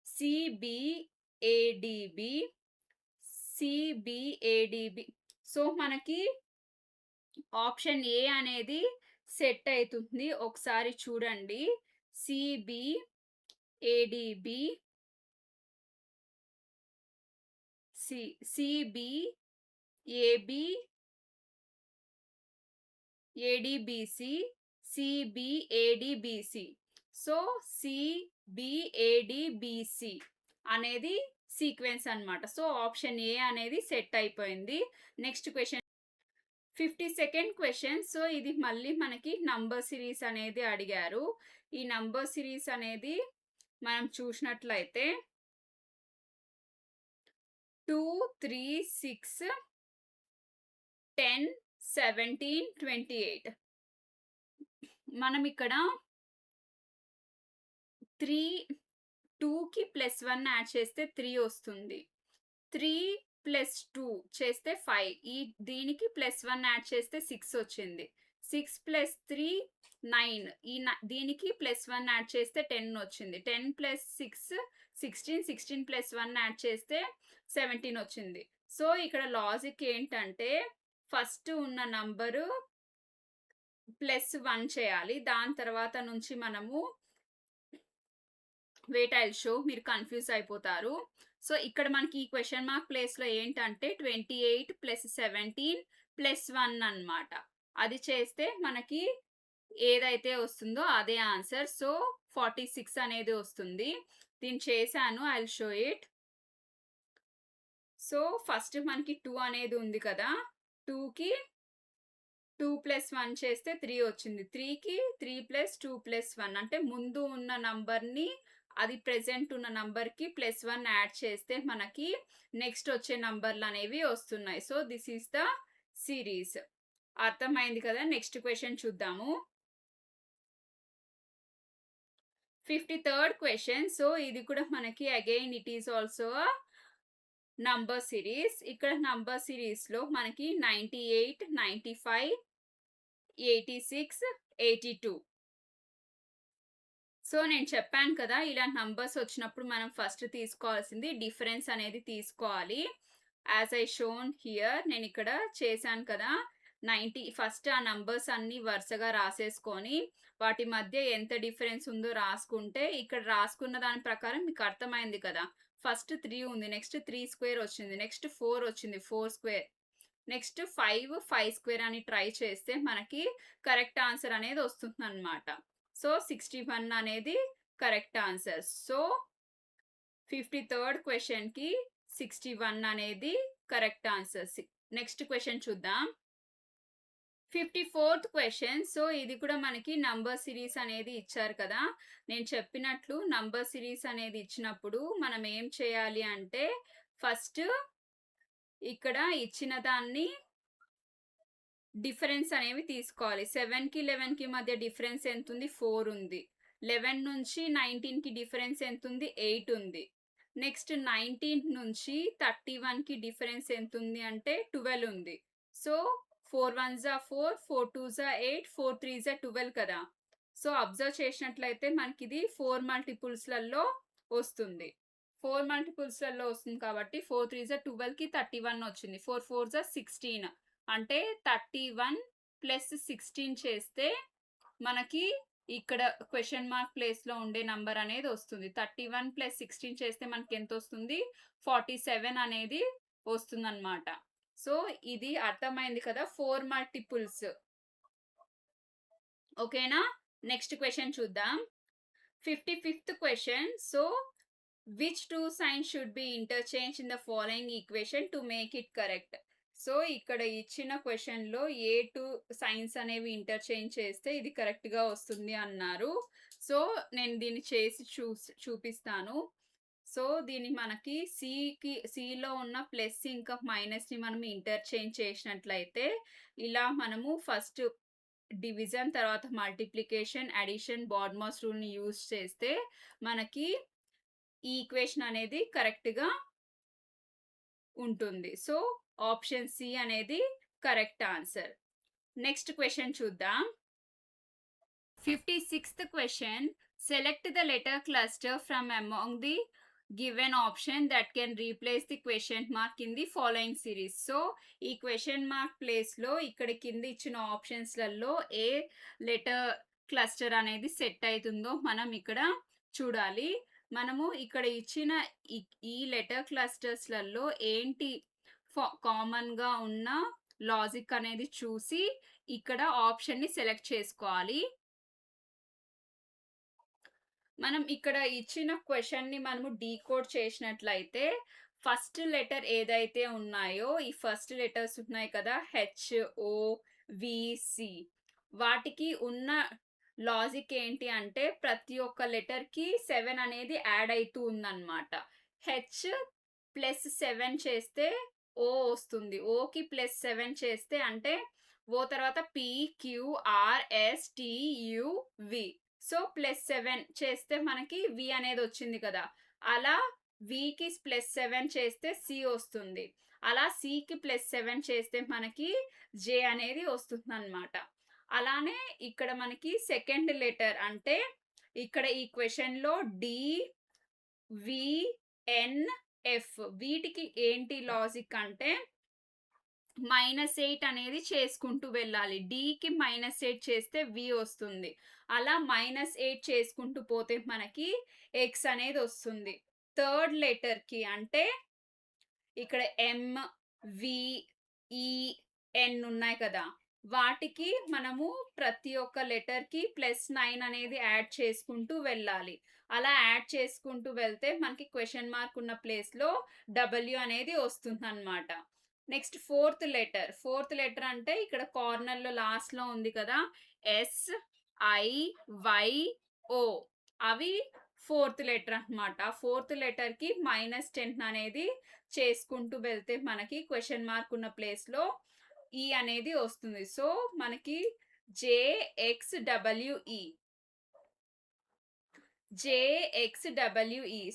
సిబిఏడిబి సిబిఏడిబి. సో మనకి ఆప్షన్ ఏ అనేది సెట్ అవుతుంది. ఒకసారి చూడండి. సిబిఏడిబి సిబిఏబి ఏడిబిసి సిబిఏడిబిసి. సో సిబిఏడిబిసి అనేది సీక్వెన్స్ అన్నమాట. సో ఆప్షన్ ఏ అనేది సెట్ అయిపోయింది. Next question 52nd question. So ఇది మళ్ళీ మనకి నంబర్ సిరీస్ అనేది అడిగారు. ఈ నంబర్ సిరీస్ అనేది మనం చూసినట్లయితే 2 3 6 10 17 28. మనం ఇక్కడ 2కి +1 యాడ్ చేస్తే 3 వస్తుంది. 3 + 2 చేస్తే 5. దీనికి +1 యాడ్ చేస్తే 6 వచ్చింది. 6 + 3 9. దీనికి +1 యాడ్ చేస్తే 10 వచ్చింది. 10 + 6 16. 16 + 1 యాడ్ చేస్తే 17 వచ్చింది. సో ఇక్కడ లాజిక్ ఏంటంటే ఫస్ట్ ఉన్న నంబరు +1 చేయాలి. దాని తర్వాత నుంచి మనము వెయిట్ ఐ విల్ షో, మీరు కన్ఫ్యూజ్ అయిపోతారు. సో ఇక్కడ మనకి ఈ క్వెషన్ మార్క్ ప్లేస్ లో ఏంటంటే 28 + 17 + 1 అన్నమాట. అది చేస్తే మనకి ఏదైతే వస్తుందో అదే ఆన్సర్. సో 46 అనేది వస్తుంది. దీన్ని చేశాను, I will show it. So first మనకి 2 అనేది ఉంది కదా. 2కి 2 + 1 చేస్తే 3 వచ్చింది. 3కి 3 + 2 + 1 అంటే ముందు ఉన్న నంబర్ని అది ప్రెజెంట్ ఉన్న నంబర్కి +1 యాడ్ చేస్తే మనకి నెక్స్ట్ వచ్చే నంబర్లు అనేవి వస్తున్నాయి. So this is the series. అర్థమైంది కదా. నెక్స్ట్ క్వెషన్ చూద్దాము. 53rd question. సో ఇది కూడా మనకి again it is also number series. ఇక్కడ నంబర్ సిరీస్ లో మనకి 98 95 86 82. సో నేను చెప్పాను కదా, ఇలా నంబర్స్ వచ్చినప్పుడు మనం ఫస్ట్ తీసుకోవాల్సింది డిఫరెన్స్ అనేది తీసుకోవాలి. యాజ్ ఐ షోన్ హియర్, నేను ఇక్కడ చేశాను కదా. 90 ఫస్ట్ ఆ నంబర్స్ అన్ని వరుసగా రాసేసుకొని వాటి మధ్య ఎంత డిఫరెన్స్ ఉందో రాసుకుంటే ఇక్కడ రాసుకున్న దాని ప్రకారం మీకు అర్థమైంది కదా. ఫస్ట్ 3 ఉంది, నెక్స్ట్ 3 స్క్వేర్ వచ్చింది, నెక్స్ట్ 4 వచ్చింది, 4 స్క్వేర్, నెక్స్ట్ 5 స్క్వేర్ అని ట్రై చేస్తే మనకి కరెక్ట్ ఆన్సర్ అనేది వస్తుంది అన్నమాట. సో 61 అనేది correct answer. So 53rd question కి 61 అనేది కరెక్ట్ ఆన్సర్. నెక్స్ట్ క్వెషన్ చూద్దాం. 54th question. సో ఇది కూడా మనకి నంబర్ సిరీస్ అనేది ఇచ్చారు కదా. నేను చెప్పినట్లు నంబర్ సిరీస్ అనేది ఇచ్చినప్పుడు మనం ఏం చేయాలి అంటే ఫస్ట్ ఇక్కడ ఇచ్చిన దాన్ని డిఫరెన్స్ అనేవి తీసుకోవాలి. 7కి 11కి మధ్య డిఫరెన్స్ ఎంత ఉంది, 4 ఉంది. 11 నుంచి 19కి డిఫరెన్స్ ఎంత ఉంది, 8 ఉంది. నెక్స్ట్ 19 నుంచి 31కి డిఫరెన్స్ ఎంత ఉంది అంటే 12 ఉంది. So 4 1s are 4, 4 2s are 8, 4 3s are 12 కదా. సో అబ్జర్వ్ చేసినట్లయితే మనకి ఇది 4 మల్టిపుల్స్లలో వస్తుంది. 4 మల్టిపుల్స్లలో వస్తుంది కాబట్టి 4 3s are 12కి 31 వచ్చింది. 4 4s are 16 అంటే 31 + 16 చేస్తే మనకి ఇక్కడ క్వెషన్ మార్క్ ప్లేస్ లో ఉండే నంబర్ అనేది వస్తుంది. 31 + 16 చేస్తే మనకి ఎంత వస్తుంది, 47 అనేది వస్తుందన్నమాట. సో ఇది అర్థమైంది కదా 4 మల్టిపుల్స్. ఓకేనా? నెక్స్ట్ క్వెషన్ చూద్దాం. 55th question. So which 2 science should be interchange in the following equation to make it correct? So ఇక్కడ ఇచ్చిన క్వెషన్‌లో ఏ 2 సైన్స్ అనేవి ఇంటర్చేంజ్ చేస్తే ఇది కరెక్ట్‌గా వస్తుంది అన్నారు. సో నేను దీన్ని చేసి చూపిస్తాను. సో దీన్ని మనకి సిలో ఉన్న ప్లస్ ఇంకా మైనస్‌ని మనం ఇంటర్చేంజ్ చేసినట్లయితే ఇలా మనము ఫస్ట్ డివిజన్, తర్వాత మల్టిప్లికేషన్, అడిషన్, బాడ్మాస్ రూల్‌ని యూజ్ చేస్తే మనకి ఈ ఈక్వేషన్ అనేది కరెక్ట్‌గా ఉంటుంది. సో ఆప్షన్ సి అనేది కరెక్ట్ ఆన్సర్. నెక్స్ట్ క్వెషన్ చూద్దాం. 56th question. Select the letter cluster from among the given option that can replace the question mark in the following series. So ఈ question mark ప్లేస్‌లో ఇక్కడ కింద ఇచ్చిన ఆప్షన్స్‌లలో ఏ letter cluster అనేది set అయితుందో మనం ఇక్కడ చూడాలి. మనము ఇక్కడ ఇచ్చిన ఈ లెటర్ క్లస్టర్స్‌లలో ఏంటి కామన్‌గా ఉన్న లాజిక్ అనేది చూసి ఇక్కడ ఆప్షన్‌ని సెలెక్ట్ చేసుకోవాలి. మనం ఇక్కడ ఇచ్చిన క్వెషన్‌ని మనము డీకోడ్ చేసినట్లయితే ఫస్ట్ లెటర్ ఏదైతే ఉన్నాయో ఈ ఫస్ట్ లెటర్స్ ఉన్నాయి కదా హెచ్, ఓ, వి, సి వాటికి ఉన్న లాజిక్ ఏంటి అంటే ప్రతి ఒక్క లెటర్‌కి 7 అనేది యాడ్ అయితూ ఉందన్నమాట. హెచ్ ప్లస్ 7 చేస్తే ఓ వస్తుంది. ఓకి ప్లస్ 7 చేస్తే అంటే ఓ తర్వాత P, Q, R, S, T, U, V. So plus 7 చేస్తే మనకి వి అనేది వచ్చింది కదా. అలా వికి ప్లస్ 7 చేస్తే సి వస్తుంది. అలా సికి ప్లస్ 7 చేస్తే మనకి జే అనేది వస్తుందన్నమాట. అలానే ఇక్కడ మనకి సెకండ్ లెటర్ అంటే ఇక్కడ ఈ క్వెషన్‌లో డి, వి, ఎన్, ఎఫ్ వీటికి ఏంటి లాజిక్ అంటే -8 అనేది చేసుకుంటూ వెళ్ళాలి. డీకి -8 చేస్తే వి వస్తుంది. అలా -8 చేసుకుంటూ పోతే మనకి ఎక్స్ అనేది వస్తుంది. థర్డ్ లెటర్‌కి అంటే ఇక్కడ ఎం, వి, ఈ, ఎన్ ఉన్నాయి కదా. వాటికి మనము ప్రతి ఒక్క లెటర్‌కి +9 అనేది యాడ్ చేసుకుంటూ వెళ్ళాలి. అలా యాడ్ చేసుకుంటూ వెళ్తే మనకి క్వెషన్ మార్క్ ఉన్న ప్లేస్‌లో డబ్ల్యూ అనేది వస్తుందన్నమాట. నెక్స్ట్ ఫోర్త్ లెటర్ అంటే ఇక్కడ కార్నర్‌లో లాస్ట్‌లో ఉంది కదా. ఎస్, ఐ, వై, ఓ అవి ఫోర్త్ లెటర్ అన్నమాట. ఫోర్త్ లెటర్‌కి -10 అనేది చేసుకుంటూ వెళ్తే మనకి క్వెషన్ మార్క్ ఉన్న ప్లేస్‌లో ఈ అనేది వస్తుంది. సో మనకి జేఎక్స్‌డబ్ల్యూఈ.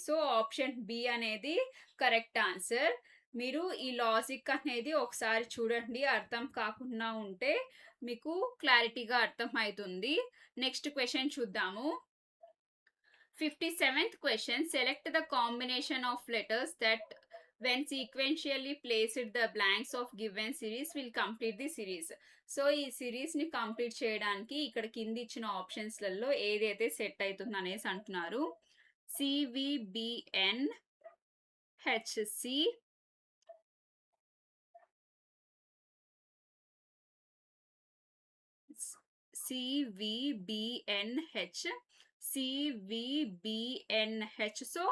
సో ఆప్షన్ బి అనేది కరెక్ట్ ఆన్సర్. మీరు ఈ లాజిక్ అనేది ఒకసారి చూడండి. అర్థం కాకుండా ఉంటే మీకు క్లారిటీగా అర్థమవుతుంది. నెక్స్ట్ క్వెషన్ చూద్దాము. 57th question. Select the combination of letters that when sequentially placed the blanks of given series will complete the series. So ఈ సిరీస్ ని కంప్లీట్ చేయడానికి ఇక్కడ కింద ఇచ్చిన ఆప్షన్స్‌లలో ఏదైతే సెట్ అవుతుంది అనేసి అంటున్నారు. సివిబిఎన్, హెచ్సి, సివిబిఎన్హెచ్, సివిబిఎన్హెచ్. సో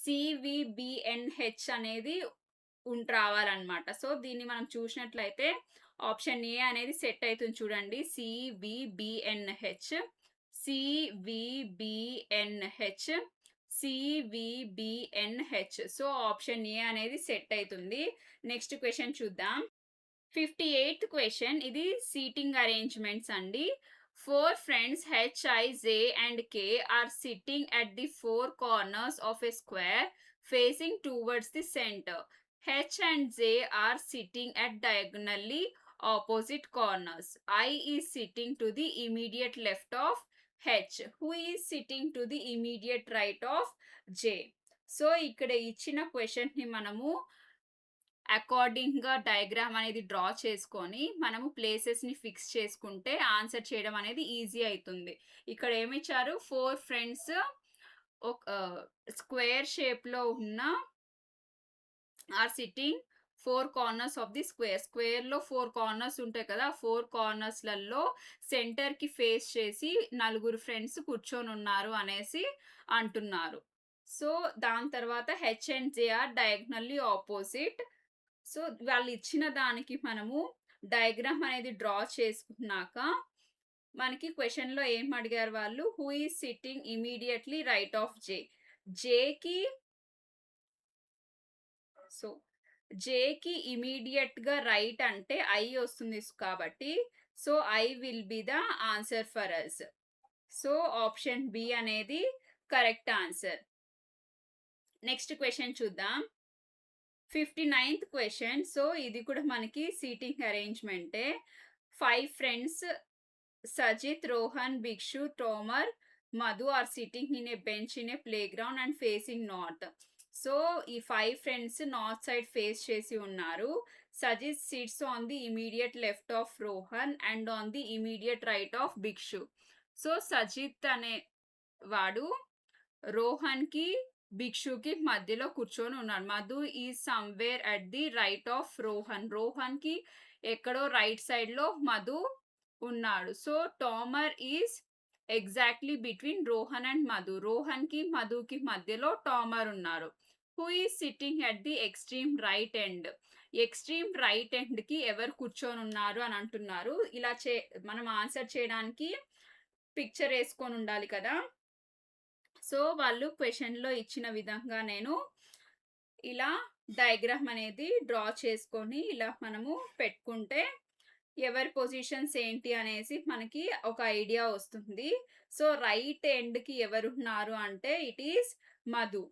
సివిబిఎన్హెచ్ అనేది రావాలన్నమాట. సో దీన్ని మనం చూసినట్లయితే ఆప్షన్ ఏ అనేది సెట్ అవుతుంది చూడండి. సివిబిఎన్హెచ్, సివిబిఎన్హెచ్, సివిబిఎన్హెచ్. సో ఆప్షన్ ఏ అనేది సెట్ అవుతుంది. నెక్స్ట్ క్వెషన్ చూద్దాం. 58th question. ఇది సీటింగ్ అరేంజ్మెంట్స్ అండి. 4 friends H, I, J and K are sitting at the 4 corners of a square facing towards the center. H and J are sitting at diagonally opposite corners. I is sitting to the immediate left of H. Who is sitting to the immediate right of J? So ఇక్కడ ఇచ్చిన question ని మనము అకార్డింగ్‌గా diagram అనేది draw చేసుకొని మనము ప్లేసెస్‌ని fix చేసుకుంటే answer చేయడం అనేది ఈజీ అయితుంది. ఇక్కడ ఏమిచ్చారు 4 ఫ్రెండ్స్ ఒక స్క్వేర్ షేప్‌లో ఉన్న or sitting 4 corners of the స్క్వేర్‌లో 4 కార్నర్స్ ఉంటాయి కదా! ఆ 4 కార్నర్స్‌లలో సెంటర్‌కి ఫేస్ చేసి నలుగురు ఫ్రెండ్స్ కూర్చొనున్నారు అనేసి అంటున్నారు. సో, దాని తర్వాత H and J are diagonally opposite. So, వాళ్ళిచ్చిన దానికి మనము డయాగ్రామ్ అనేది డ్రా చేసుకున్నాక, మనకి క్వెషన్‌లో ఏం అడిగారు వాళ్ళు? Who is sitting immediately right of J? జేకి సో, జేకి ఇమ్మీడియేట్‌గా రైట్ అంటే ఐ ఒస్తుంది కాబట్టి, so, I will be the answer for us. So, option B అనేది కరెక్ట్ ఆన్సర్. నెక్స్ట్ క్వెషన్ చూద్దాం. 59థ్ క్వెషన్. సో, ఇది కూడా మనకి సీటింగ్ అరేంజ్‌మెంటే. 5 friends Sajit, Rohan, Bhikshu, Tomar, Madhu are sitting in a bench in a playground and facing north. So, ఈ 5 friends north side face చేసి ఉన్నారు. Sajit sits on the immediate left of Rohan and on the immediate right of Bhikshu. So, Sajit అనే వాడు రోహన్‌కి, భిక్షుకి మధ్యలో కూర్చొని ఉన్నాడు. Madhu is somewhere at the right of Rohan. రోహన్‌కి ఎక్కడో రైట్ సైడ్‌లో మధు ఉన్నాడు. So, Tamar is exactly between Rohan and Madhu. రోహన్‌కి, మధుకి మధ్యలో టామర్ ఉన్నారు. Who is sitting at the extreme right end? Extreme right ఎండ్‌కి ఎవరు కూర్చొనున్నారు అని అంటున్నారు. ఇలా మనం ఆన్సర్ చేయడానికి పిక్చర్ ఏసుకొని ఉండాలి కదా! సో, వాళ్ళు క్వెషన్‌లో ఇచ్చిన విధంగా నేను ఇలా డయాగ్రామ్ అనేది డ్రా చేసుకొని ఇలా మనము పెట్టుకుంటే ఎవరి పొజిషన్స్ ఏంటి అనేసి మనకి ఒక ఐడియా వస్తుంది. సో, రైట్ ఎండ్‌కి ఎవరున్నారు అంటే it is Madhu.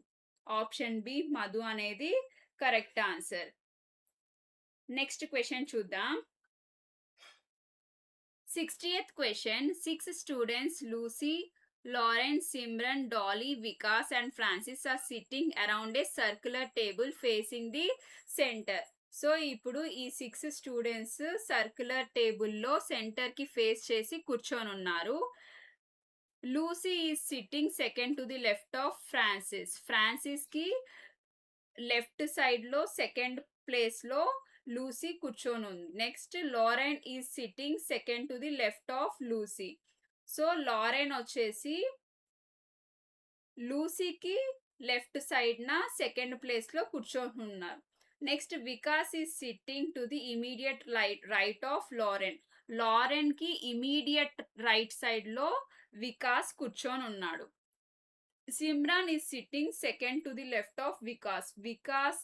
Option B Madhu అనేది కరెక్ట్ ఆన్సర్. నెక్స్ట్ క్వెషన్ చూద్దాం. 60th question. 6 students Lucy, Lauren, Simran, Dolly, Vikas and Francis are sitting around a circular table facing the center. So, ఇప్పుడు ఈ 6 students circular టేబుల్‌లో సెంటర్‌కి face చేసి కూర్చొనున్నారు. Lucy is sitting second to the left of Francis. ఫ్రాన్సిస్‌కి left సైడ్‌లో second ప్లేస్‌లో Lucy కూర్చొనుంది. Next Lauren is sitting second to the left of Lucy. So, Lauren వచ్చేసి లూసీకి లెఫ్ట్ సైడ్‌న సెకండ్ ప్లేస్‌లో కూర్చొనున్నారు. Next Vikas is sitting to the immediate right of Lauren. లారెన్‌కి ఇమ్మీడియేట్ రైట్ సైడ్‌లో వికాస్ కూర్చొనున్నాడు. Simran is sitting second to the left of Vikas. Vikas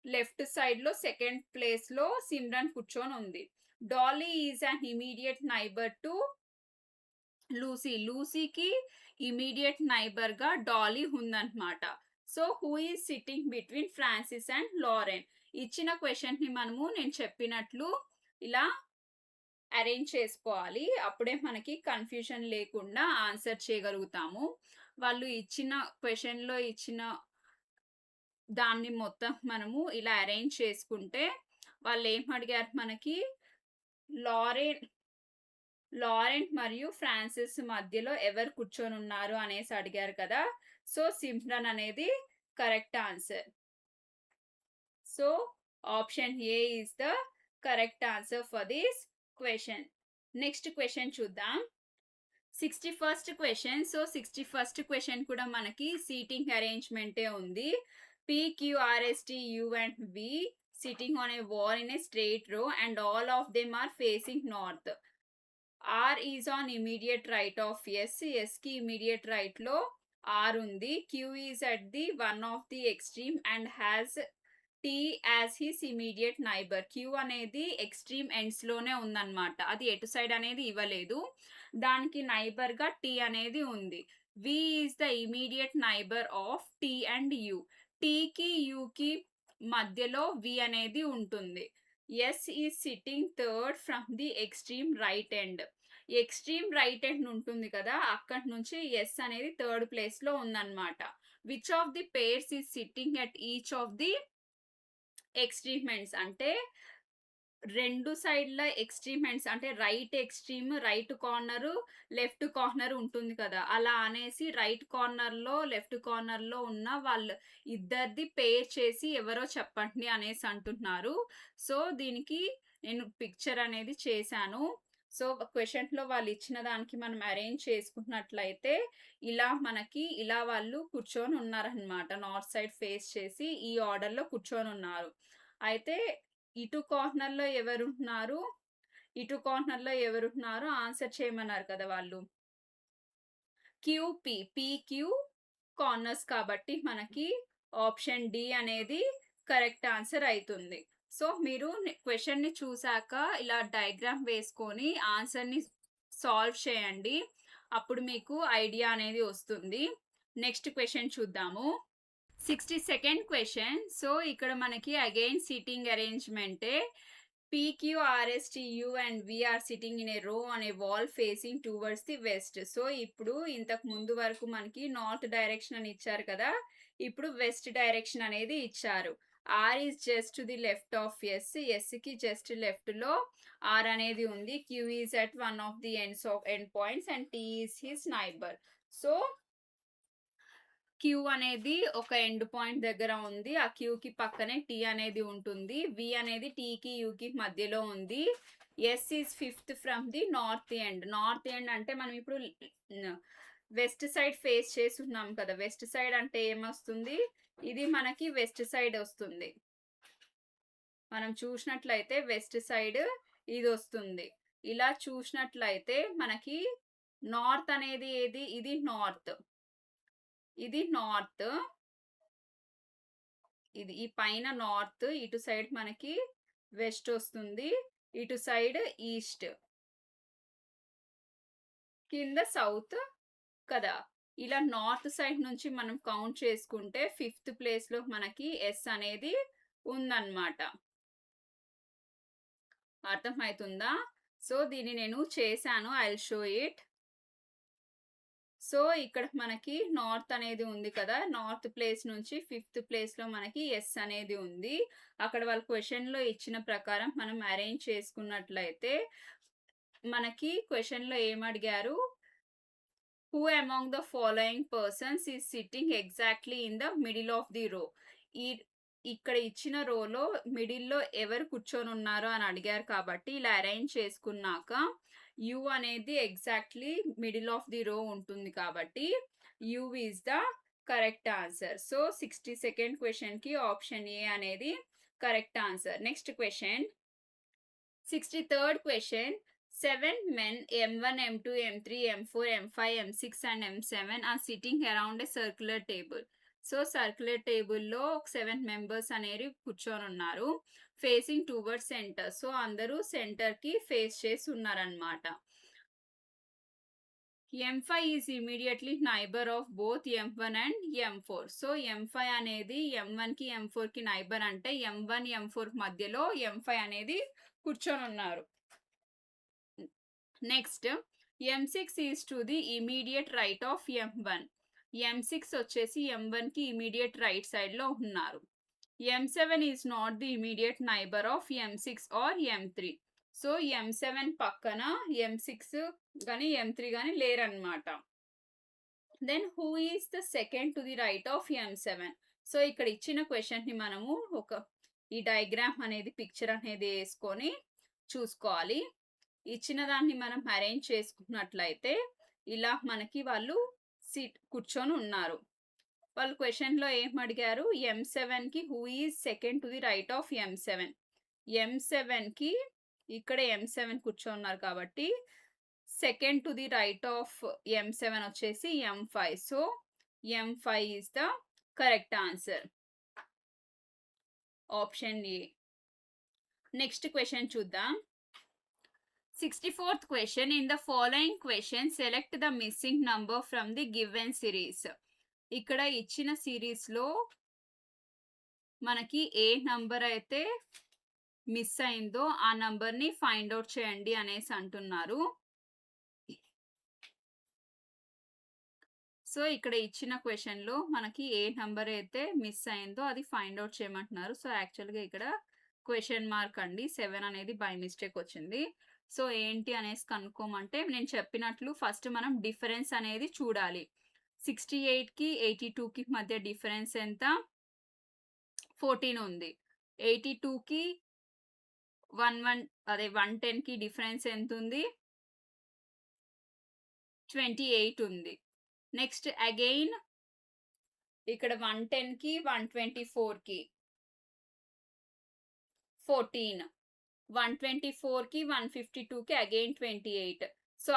left సైడ్‌లో second ప్లేస్‌లో సిమ్రాన్ కూర్చొనుంది. Dolly is an immediate neighbour to Lucy. లూసీకి ఇమ్మీడియేట్ నైబర్‌గా డాలీ ఉందన్నమాట. So, who is sitting between Francis and Lauren? ఇచ్చిన క్వెషన్‌ని నేను చెప్పినట్లు ఇలా అరేంజ్ చేసుకోవాలి. అప్పుడే మనకి కన్‌ఫ్యూజన్ లేకుండా ఆన్సర్ చేయగలుగుతాము. వాళ్ళు ఇచ్చిన క్వెషన్‌లో ఇచ్చిన దాన్ని మొత్తం మనము ఇలా అరేంజ్ చేసుకుంటే వాళ్ళేం అడిగారు మనకి లారెన్ మరియు ఫ్రాన్సిస్ మధ్యలో ఎవరు కూర్చొనున్నారు అనేసి అడిగారు కదా! సో, సిమ్రన్ అనేది correct answer. So, option A is the correct answer for this question. Next question చూద్దాం. 61st question. So, 61st question కూడా మనకి సీటింగ్ అరేంజ్‌మెంటే ఉంది. P, Q, R, S, T, U and V sitting on a wall in a straight row and all of them are facing north. R is on immediate right of S. S కి immediate right లో R ఉంది. Q is at the one of the extreme and has T as his immediate neighbor. Q అనేది extreme ends లోనే ఉందన్నమాట. అది ఎటు side అనేది ఇవ్వలేదు. దానికి నైబర్ గా T అనేది ఉంది. V is the immediate neighbor of T and U. Tకి Uకి మధ్యలో V అనేది ఉంటుంది. S is sitting third from the extreme right end. Extreme right end ఉంటుంది కదా! అక్కడి నుంచి S అనేది థర్డ్ ప్లేస్‌లో ఉందన్నమాట. Which of the pairs is sitting at each of the extreme ends అంటే 2 సైడ్‌ల ఎక్స్‌ట్రీమ్ ఎండ్స్ అంటే right extreme, right corner, left corner ఉంటుంది కదా! అలా అనేసి రైట్ కార్నర్‌లో, లెఫ్ట్ కార్నర్‌లో ఉన్న వాళ్ళు ఇద్దరిది పెయిర్ చేసి ఎవరో చెప్పండి అనేసి అంటున్నారు. సో, దీనికి నేను పిక్చర్ అనేది చేశాను. సో, క్వెషన్‌లో వాళ్ళు ఇచ్చిన దానికి మనం అరేంజ్ చేసుకున్నట్లయితే ఇలా మనకి ఇలా వాళ్ళు కూర్చొని ఉన్నారనమాట. నార్త్ సైడ్ ఫేస్ చేసి ఈ ఆర్డర్‌లో కూర్చొనున్నారు. అయితే ఇటు కార్నర్‌లో ఎవరుంటున్నారు? ఇటు కార్నర్‌లో ఎవరుంటున్నారో ఆన్సర్ చేయమన్నారు కదా వాళ్ళు. క్యూపీ, పీక్యూ కార్నర్స్ కాబట్టి మనకి ఆప్షన్ డి అనేది కరెక్ట్ ఆన్సర్ అయితుంది. సో, మీరు క్వెషన్‌ని చూసాక ఇలా డయాగ్రామ్ వేసుకొని ఆన్సర్‌ని సాల్వ్ చేయండి. అప్పుడు మీకు ఐడియా అనేది వస్తుంది. నెక్స్ట్ క్వెషన్ చూద్దాము. 62nd question. సో, ఇక్కడ మనకి అగైన్ సీటింగ్ అరేంజ్‌మెంటే. PQRSTU and we are sitting in a row on a wall facing towards the west. So, ఇప్పుడు ఇంతకు ముందు వరకు మనకి నార్త్ డైరెక్షన్ అని ఇచ్చారు కదా! ఇప్పుడు వెస్ట్ డైరెక్షన్ అనేది ఇచ్చారు. R is just to the left of S. Sకి జస్ట్ లెఫ్ట్‌లో R అనేది ఉంది. Q is at one of the end points and T is his neighbor. So, Q అనేది ఒక ఎండ్ పాయింట్ దగ్గర ఉంది. ఆ క్యూకి పక్కనే టీ అనేది ఉంటుంది. వి అనేది టీకి, యూకి మధ్యలో ఉంది. S is 5th from the north end. North end అంటే మనం ఇప్పుడు వెస్ట్ సైడ్ ఫేస్ చేసి ఉన్నాం కదా! వెస్ట్ సైడ్ అంటే ఏమొస్తుంది? ఇది మనకి వెస్ట్ సైడ్ వస్తుంది. మనం చూసినట్లయితే వెస్ట్ సైడ్ ఇదొస్తుంది. ఇలా చూసినట్లయితే మనకి నార్త్ అనేది ఏది? ఇది నార్త్. ఇది నార్త్. ఇది ఈ పైన నార్త్, ఇటు సైడ్ మనకి వెస్ట్ వస్తుంది. ఇటు సైడ్ ఈస్ట్. కింద సౌత్ కదా! ఇలా నార్త్ సైడ్ నుంచి మనం కౌంట్ చేసుకుంటే 5th ప్లేస్‌లో మనకి ఎస్ అనేది ఉందన్నమాట. అర్థమైతుందా? సో, దీన్ని నేను చేశాను. I will show it. So, ఇక్కడ మనకి నార్త్ అనేది ఉంది కదా! నార్త్ ప్లేస్ నుంచి 5th ప్లేస్‌లో మనకి ఎస్ అనేది ఉంది. అక్కడ వాళ్ళు క్వెషన్‌లో ఇచ్చిన ప్రకారం మనం అరేంజ్ చేసుకున్నట్లయితే మనకి క్వెషన్‌లో ఏమడిగారు? Who among the following persons is sitting exactly in the middle of the row. ఈ ఇక్కడ ఇచ్చిన రోలో మిడిల్‌లో ఎవరు కూర్చొనున్నారో అని అడిగారు కాబట్టి ఇలా అరేంజ్ చేసుకున్నాక యూ అనేది exactly middle of the row ఉంటుంది కాబట్టి U is the correct answer. So, 62nd క్వెషన్‌కి ఆప్షన్ ఏ అనేది correct answer. Next question. 63rd question. 7 men M1, M2, M3, M4, M5, M6 and M7 are sitting around a circular table. So, circular టేబుల్‌లో 7 members అనేవి కూర్చొనున్నారు. Facing towards centre. So, అందరూ సెంటర్‌కి face చేసి ఉన్నారన్నమాట. M5 is immediately neighbour of both M1 and M4. So, M5 అనేది M1కి, M4కి neighbour అంటే M1, M4 మధ్యలో M5 అనేది కూర్చొనున్నారు. Next M6 is to the immediate right of M1. M6 వచ్చేసి M1కి ఇమ్మీడియేట్ రైట్ సైడ్‌లో ఉన్నారు. M7 is not the immediate neighbour of M6 or M3. So, M7 పక్కన M6 గాని, M3 గాని లేరన్నమాట. Then who is the second to the right of M7. So, ఇక్కడ ఇచ్చిన క్వెషన్‌ని మనము ఈ డయాగ్రామ్ అనేది పిక్చర్ అనేది యేసుకొని చూసుకోవాలి. ఇచ్చిన దాన్ని మనం అరేంజ్ చేసుకున్నట్లయితే ఇలా మనకి వాళ్ళు కూర్చొని ఉన్నారు. వాళ్ళు క్వెషన్‌లో ఏమడిగారు? M7కి who is second to the right of M7. M7కి ఇక్కడ M7 కూర్చొనున్నారు కాబట్టి second to the right of M7 వచ్చేసి M5. So, M5 is the correct answer. Option A. Next question చూద్దాం. 64th question. In the following question select the missing number from the given series. ఇక్కడ ఇచ్చిన సిరీస్‌లో మనకి ఏ number అయితే miss అయిందో ఆ నంబర్‌ని ఫైండ్ ఔట్ చేయండి అనేసి అంటున్నారు. సో, ఇక్కడ ఇచ్చిన క్వెషన్‌లో మనకి ఏ నంబర్ అయితే మిస్ అయిందో అది ఫైండ్ ఔట్ చేయమంటున్నారు. సో, యాక్చువల్‌గా ఇక్కడ క్వెషన్ మార్క్ అండి. 7 అనేది బై మిస్టేక్ వచ్చింది. సో, ఏంటి అనేసి కనుక్కోమంటే నేను చెప్పినట్లు ఫస్ట్ మనం డిఫరెన్స్ అనేది చూడాలి. 68కి 82కి మధ్య డిఫరెన్స్ ఎంత? 14 ఉంది. 82కి 110కి డిఫరెన్స్ ఎంతుంది? 28 ఉంది. నెక్స్ట్ అగైన్ ఇక్కడ 110కి 124కి 14. 124కి 152కి అగైన్ 28. సో,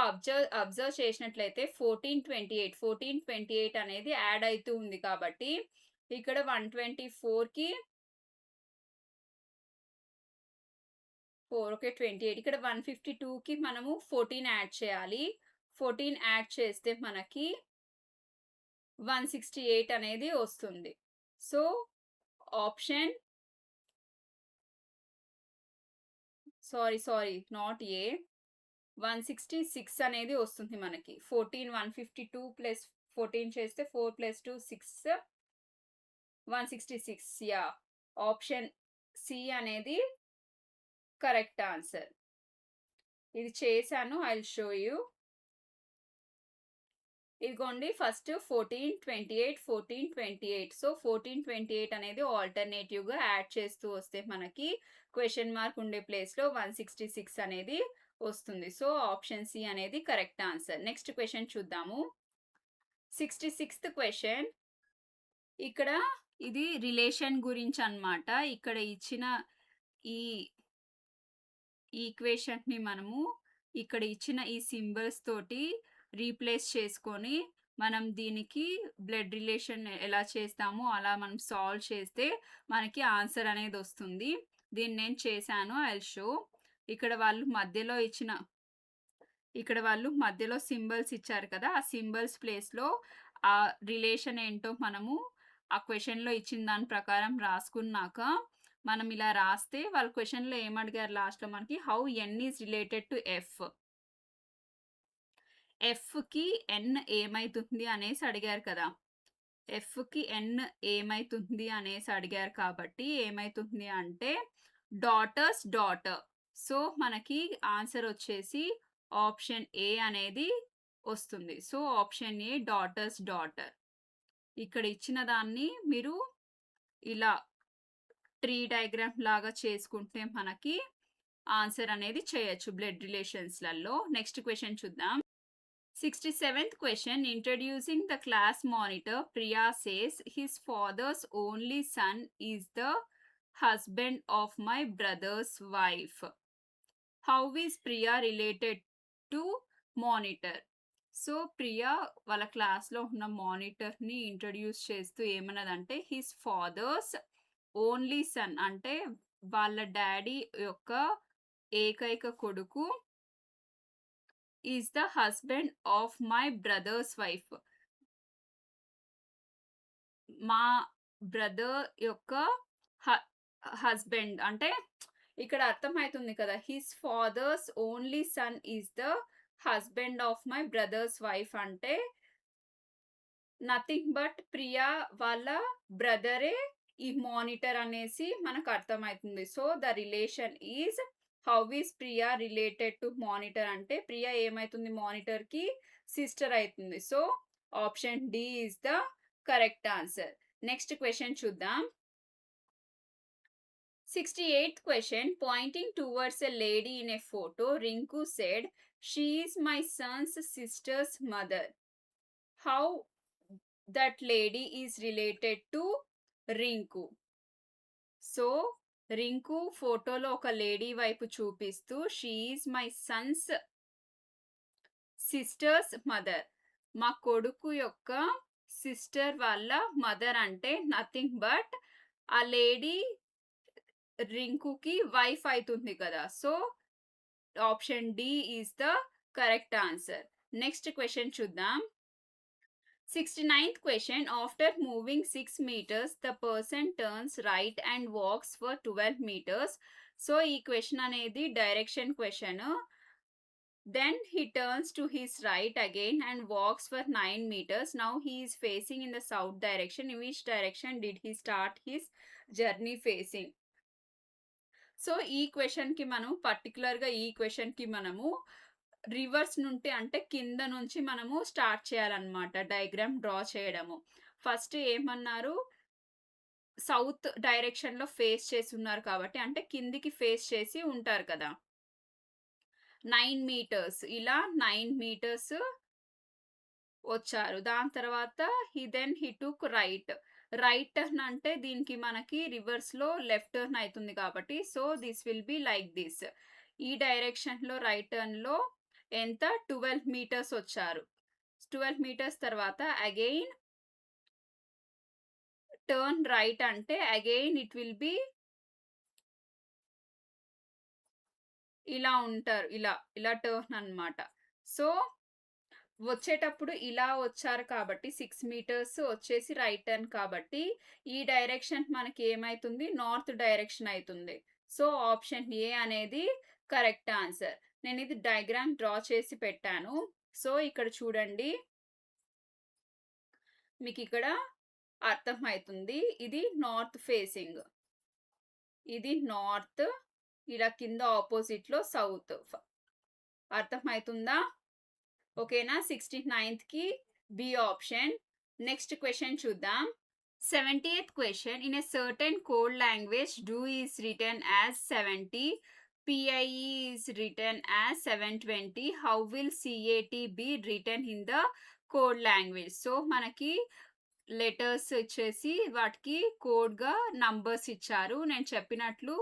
అబ్జర్వ్ చేసినట్లయితే 14, 28, 14, 28 అనేది యాడ్ అయితూ ఉంది కాబట్టి ఇక్కడ 124కి 4 ఓకే 28 ఇక్కడ 152కి మనము 14 యాడ్ చేయాలి. 14 యాడ్ చేస్తే మనకి 168 అనేది వస్తుంది. So, option sorry not a. 166 అనేది వస్తుంది మనకి. 152 ప్లస్ 14 చేస్తే 4 ప్లస్ 2 6 166 యాహ్! ఆప్షన్ సి అనేది కరెక్ట్ ఆన్సర్. ఇది చేశాను. I will show you. ఇదిగోండి ఫస్ట్ 14, 28, 14, 28. సో, 14, 28 అనేది ఆల్టర్‌నేటివ్‌గా యాడ్ చేస్తూ వస్తే మనకి క్వెషన్ మార్క్ ఉండే ప్లేస్‌లో 166 అనేది వస్తుంది. సో, ఆప్షన్ సి అనేది కరెక్ట్ ఆన్సర్. నెక్స్ట్ క్వెషన్ చూద్దాము. 66థ్ క్వెషన్. ఇక్కడ ఇది రిలేషన్ గురించన్నమాట. ఇక్కడ ఇచ్చిన ఈ ఈక్వేషన్‌ని మనము ఇక్కడ ఇచ్చిన ఈ సింబల్స్ తోటి రీప్లేస్ చేసుకొని మనం దీనికి బ్లడ్ రిలేషన్ ఎలా చేస్తామో అలా మనం సాల్వ్ చేస్తే మనకి ఆన్సర్ అనేది వస్తుంది. దీన్ని నేను చేశాను. I will show. ఇక్కడ వాళ్ళు మధ్యలో సింబల్స్ ఇచ్చారు కదా! ఆ సింబల్స్ ప్లేస్‌లో ఆ రిలేషన్ ఏంటో మనము ఆ క్వెషన్‌లో ఇచ్చిన దాని ప్రకారం రాసుకున్నాక మనం ఇలా రాస్తే వాళ్ళు క్వెషన్‌లో ఏమడిగారు లాస్ట్‌లో మనకి how N is related to F. ఎఫ్‌కి ఎన్ ఏమైతుంది అనేసి అడిగారు కదా! ఎఫ్‌కి ఎన్ ఏమైతుంది అనేసి అడిగారు కాబట్టి ఏమైతుంది అంటే డాటర్స్ డాటర్. సో, మనకి ఆన్సర్ వచ్చేసి ఆప్షన్ ఏ అనేది వస్తుంది. సో, ఆప్షన్ ఏ డాటర్స్ డాటర్. ఇక్కడ ఇచ్చిన దాన్ని మీరు ఇలా ట్రీ డయాగ్రామ్ లాగా చేసుకుంటే మనకి ఆన్సర్ అనేది చేయొచ్చు బ్లడ్ రిలేషన్స్‌లలో. నెక్స్ట్ క్వెషన్ చూద్దాం. 67th question. Introducing the class monitor, Priya says his father's only son is the husband of my brother's wife. How is Priya related to monitor? So, Priya వాళ్ళ క్లాస్‌లో ఉన్న మానిటర్‌ని ఇంట్రొడ్యూస్ చేస్తూ ఏమన్నదంటే his father's only son అంటే వాళ్ళ daddy యొక్క ఏకైక కొడుకు is the husband of my brother's wife. మా బ్రదర్ యొక్క హస్బెండ్ అంటే ఇక్కడ అర్థమైతుంది కదా! His father's only son is the husband of my brother's wife అంటే నథింగ్ బట్ ప్రియా వాళ్ళ బ్రదరే ఈ మానిటర్ అనేసి మనకు అర్థమైతుంది. So, the relation is how is Priya related to monitor అంటే ప్రియా ఏమైతుంది మానిటర్‌కి సిస్టర్ అయితుంది. So, option D is the correct answer. Next question చూద్దాం. 68th question. Pointing towards a lady in a photo, Rinku said, "She is my son's sister's mother." How that lady is related to Rinku? So, Rinku ఫోటోలో ఒక lady వైపు చూపిస్తూ she is my son's sister's mother. మా కొడుకు యొక్క sister వాళ్ళ mother అంటే nothing but ఆ లేడీ రింకుకి వైఫ్ అయితుంది కదా! So, option D is the correct answer. Next question చూద్దాం. 69th question. After moving 6 meters, the person turns right and walks for 12 meters. So, ఈ క్వెషన్ అనేది direction question. Then he turns to his right again and walks for 9 meters. Now he is facing in the south direction. In which direction did he start his journey facing? So, ఈ క్వెషన్‌కి మనం పర్టిక్యులర్‌గా ఈ క్వెషన్‌కి మనము reverse నుండి అంటే కింద నుంచి మనము స్టార్ట్ చేయాలన్నమాట డయాగ్రామ్ డ్రా చేయడము. ఫస్ట్ ఏమన్నారు? సౌత్ డైరెక్షన్‌లో ఫేస్ చేసున్నారు కాబట్టి అంటే కిందికి ఫేస్ చేసి ఉంటారు కదా! 9 మీటర్స్ ఇలా 9 మీటర్స్ వచ్చారు. దాని తర్వాత హి టుక్ రైట్. రైట్ టర్న్ అంటే దీనికి మనకి రివర్స్‌లో లెఫ్ట్ టర్న్ అయితుంది కాబట్టి so, this will be like this. ఈ డైరెక్షన్‌లో రైట్ టర్న్‌లో ఎంత 12 మీటర్స్ వచ్చారు. 12 మీటర్స్ తర్వాత అగైన్ టర్న్ రైట్ అంటే అగైన్ ఇట్ విల్ బి ఇలా ఉంటారు. ఇలా టర్న్ అన్నమాట. సో, వచ్చేటప్పుడు ఇలా వచ్చారు కాబట్టి 6 మీటర్స్ వచ్చేసి రైట్ టర్న్ కాబట్టి, ఈ డైరెక్షన్ మనకి ఏమైతుంది? నార్త్ డైరెక్షన్ అయితుంది. సో, ఆప్షన్ ఏ అనేది కరెక్ట్ ఆన్సర్. నేనిది డయాగ్రామ్ డ్రా చేసి పెట్టాను. సో, ఇక్కడ చూడండి. మీకిక్కడ అర్థమైతుంది. ఇది నార్త్ ఫేసింగ్. ఇది నార్త్. ఇలా కింద అపోజిట్‌లో సౌత్. అర్థమైతుందా? ఓకేనా? 69థ్‌కి బి ఆప్షన్. నెక్స్ట్ క్వెషన్ చూద్దాం. 70th question. In a certain code language, do is written as 70, PIE is written as 720. How will CAT be written in the code language? So మనకి letters ఇచ్చేసి వాటికి కోడ్‌గా numbers ఇచ్చారు. నేను చెప్పినట్లు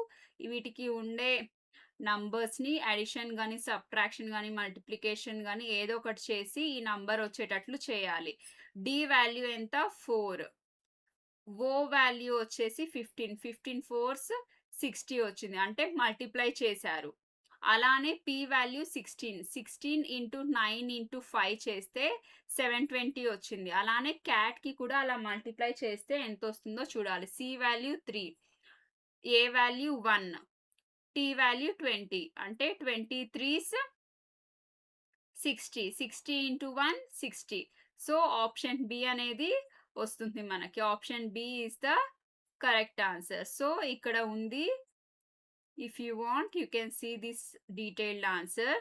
వీటికి ఉండే నంబర్స్‌ని addition గాని, సబ్ట్రాక్షన్ గాని, మల్టిప్లికేషన్ గాని ఏదో ఒకటి చేసి ఈ నంబర్ వచ్చేటట్లు చేయాలి. డి వాల్యూ ఎంత? 4. ఓ వాల్యూ వచ్చేసి 15. 15 ఫోర్స్ 60 వచ్చింది. అంటే మల్టిప్లై చేశారు. అలానే పి వాల్యూ 16. 16 ఇంటూ 9 ఇంటూ 5 చేస్తే 720 వచ్చింది. అలానే క్యాట్‌కి కూడా అలా మల్టిప్లై చేస్తే ఎంతొస్తుందో చూడాలి. C value 3. A value 1. T value 20. అంటే 23స్ 60. 60 ఇంటూ 1 60. సో, ఆప్షన్ బి అనేది వస్తుంది మనకి. Option B is the correct answer. So, ఇక్కడ ఉంది. If you want you can see this detailed answer.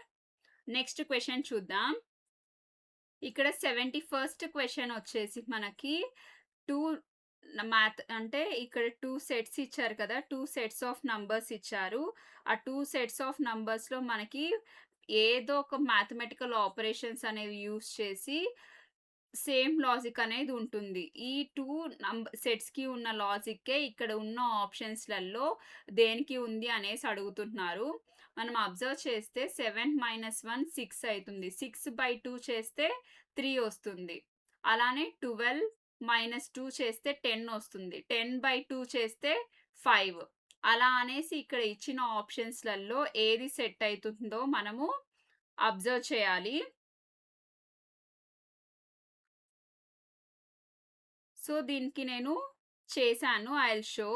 Next question చూద్దాం. ఇక్కడ 71st క్వెషన్ వచ్చేసి మనకి 2 మ్యాథ్ అంటే ఇక్కడ 2 సెట్స్ ఇచ్చారు కదా! 2 సెట్స్ ఆఫ్ నంబర్స్ ఇచ్చారు. ఆ 2 సెట్స్ ఆఫ్ నంబర్స్‌లో మనకి ఏదో ఒక మ్యాథమెటికల్ ఆపరేషన్స్ అనేవి యూజ్ చేసి సేమ్ లాజిక్ అనేది ఉంటుంది. ఈ 2 సెట్స్‌కి ఉన్న లాజిక్కే ఇక్కడ ఉన్న ఆప్షన్స్‌లలో దేనికి ఉంది అనేసి అడుగుతున్నారు. మనం అబ్జర్వ్ చేస్తే 7 - 1 6 అయితుంది. 6/2 చేస్తే 3 వస్తుంది. అలానే 12 - 2 చేస్తే 10 వస్తుంది. 10/2 చేస్తే 5. అలా అనేసి ఇక్కడ ఇచ్చిన ఆప్షన్స్‌లలో ఏది సెట్ అయితుందో మనము అబ్జర్వ్ చేయాలి. సో, దీనికి నేను చేశాను. I will show.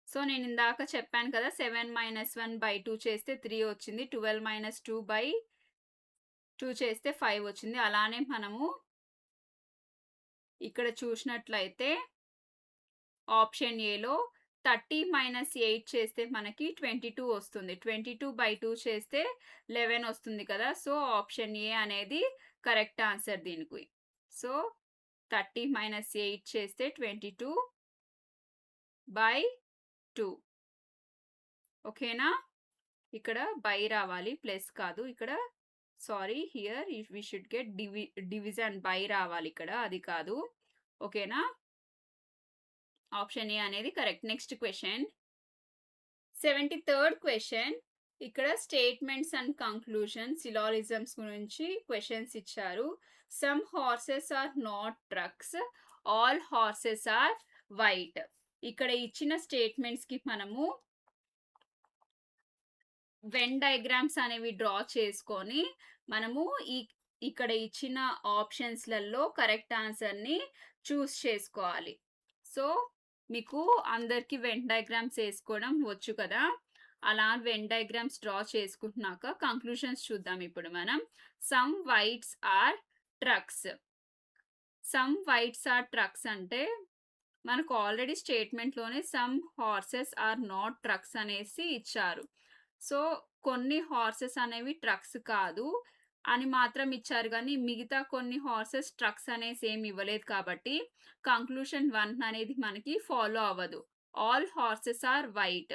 సో, నేనిందాక చెప్పాను కదా! 7 - 1/2 చేస్తే 3 వచ్చింది. 12 - 2/2 చేస్తే 5 వచ్చింది. అలానే మనము ఇక్కడ చూసినట్లయితే ఆప్షన్ ఏలో 30 - 8 చేస్తే మనకి 22 వస్తుంది. 22/2 చేస్తే 11 వస్తుంది కదా! సో, ఆప్షన్ ఏ అనేది కరెక్ట్ ఆన్సర్ దీనికి. సో, 30 - 8 చేస్తే 22/2. ఓకేనా? ఇక్కడ బై రావాలి. ప్లస్ కాదు. ఇక్కడ sorry here we should get division by రావాలి ఇక్కడ. అది కాదు. ఓకేనా? ఆప్షన్ ఏ అనేది correct. Next question. 73rd question. ఇక్కడ స్టేట్మెంట్స్ అండ్ కంక్లూజన్ సిలాజిజమ్స్ గురించి క్వెషన్స్ ఇచ్చారు. Some horses are not trucks. All horses are white. ఇక్కడ ఇచ్చిన స్టేట్మెంట్స్‌కి మనము వెన్ డయాగ్రామ్స్ అనేవి డ్రా చేసుకొని మనము ఇక్కడ ఇచ్చిన ఆప్షన్స్‌లలో కరెక్ట్ ఆన్సర్‌ని చూస్ చేసుకోవాలి. సో, మీకు అందరికి వెన్ డయాగ్రామ్స్ ఏసుకోవడం వచ్చు కదా! అలా వెన్ డయాగ్రామ్స్ డ్రా చేసుకుంటున్నాక కంక్లూషన్స్ చూద్దాం ఇప్పుడు మనం. Some whites are trucks. Some whites are trucks అంటే మనకు ఆల్రెడీ స్టేట్మెంట్‌లోనే some horses are not trucks అనేసి ఇచ్చారు. సో, కొన్ని హార్సెస్ అనేవి ట్రక్స్ కాదు అని మాత్రం ఇచ్చారు గానీ, మిగతా కొన్ని హార్సెస్ ట్రక్స్ అనేసి ఏమి ఇవ్వలేదు కాబట్టి, కంక్లూషన్ 1 అనేది మనకి ఫాలో అవ్వదు. All horses are white.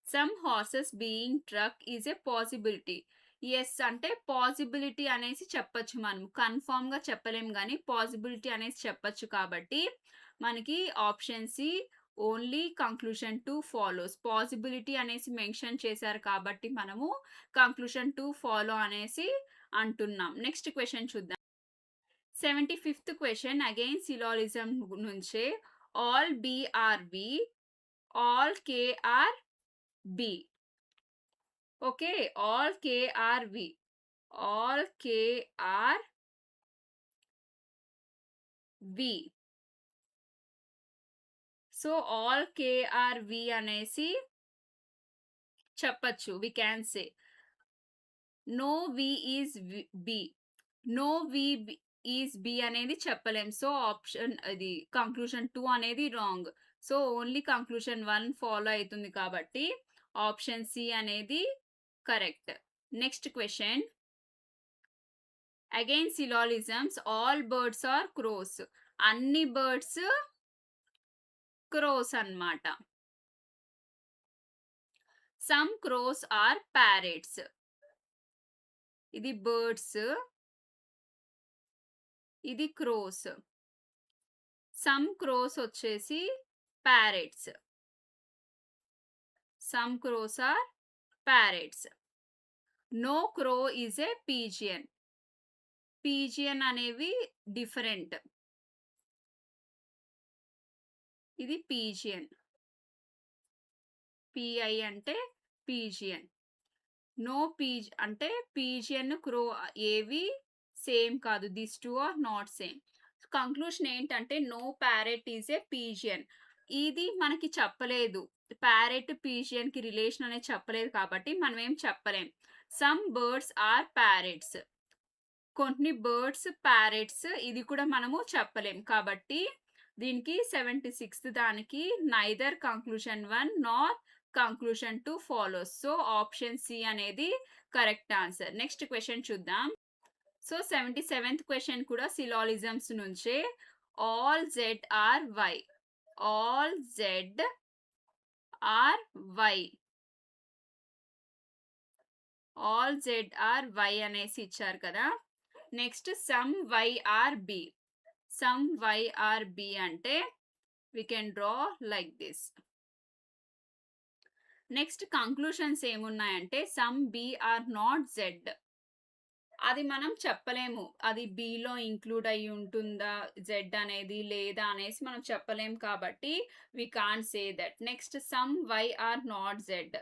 Some horses being truck is a possibility. Yes అంటే పాసిబిలిటీ అనేసి చెప్పొచ్చు మనం. కన్ఫర్మ్‌గా చెప్పలేం గానీ, పాసిబిలిటీ అనేసి చెప్పొచ్చు కాబట్టి, మనకి option C only conclusion 2 follows. Possibility అనేసి మెన్షన్ చేశారు కాబట్టి, మనము కంక్లూషన్ 2 ఫాలో అనేసి అంటున్నాం. నెక్స్ట్ క్వెషన్ చూద్దాం. 75th క్వెషన్ అగైన్ సిలాజిజం నుంచే all B are V, all K are B. Okay. All K are V. All K are V. So, all K are V అనేసి చెప్పచ్చు. We can say. No V is B. No V is B అనేది చెప్పలేం. So, option అది conclusion 2 అనేది wrong. So, only conclusion 1 follow అయితుంది కాబట్టి, option C అనేది correct. Next question. Again syllogisms all birds are crores. అన్ని బర్డ్స్ క్రోస్ అన్నమాట. Some crows are parrots. ఇది బర్డ్స్. ఇది క్రోస్. సమ్ క్రోస్ వచ్చేసి parrots. Some crows are parrots. No crow is a pigeon. Pigeon అనేవి different. ఇది pigeon. PI అంటే pigeon. No అంటే pigeon, crow ఏవి సేమ్ కాదు. This 2 are not same. Conclusion ఏంటంటే no parrot is a pigeon. ఇది మనకి చెప్పలేదు. ప్యారెట్, పీజియన్‌కి రిలేషన్ అనేది చెప్పలేదు కాబట్టి మనం ఏం చెప్పలేం. Some birds are parrots. కొన్ని బర్డ్స్ ప్యారెట్స్ ఇది కూడా మనము చెప్పలేం. కాబట్టి దీనికి 76th దానికి neither conclusion 1 nor conclusion 2 follows. So, option C అనేది కరెక్ట్ ఆన్సర్. నెక్స్ట్ క్వెషన్ చూద్దాం. సో, 77th క్వెషన్ కూడా సిలాజిజమ్స్ నుంచే all Z are Y. All Z are Y. All Z are Y అనేసి ఇచ్చారు కదా. Next some Y are B. Some Y are B అంటే we can draw like this. Next conclusions ఏమున్నాయంటే some B are not Z. అది మనం చెప్పలేము. అది below include అయ్యి ఉంటుందా జెడ్ అనేది లేదా అనేసి మనం చెప్పలేం కాబట్టి we can't say that. Next some Y are not Z.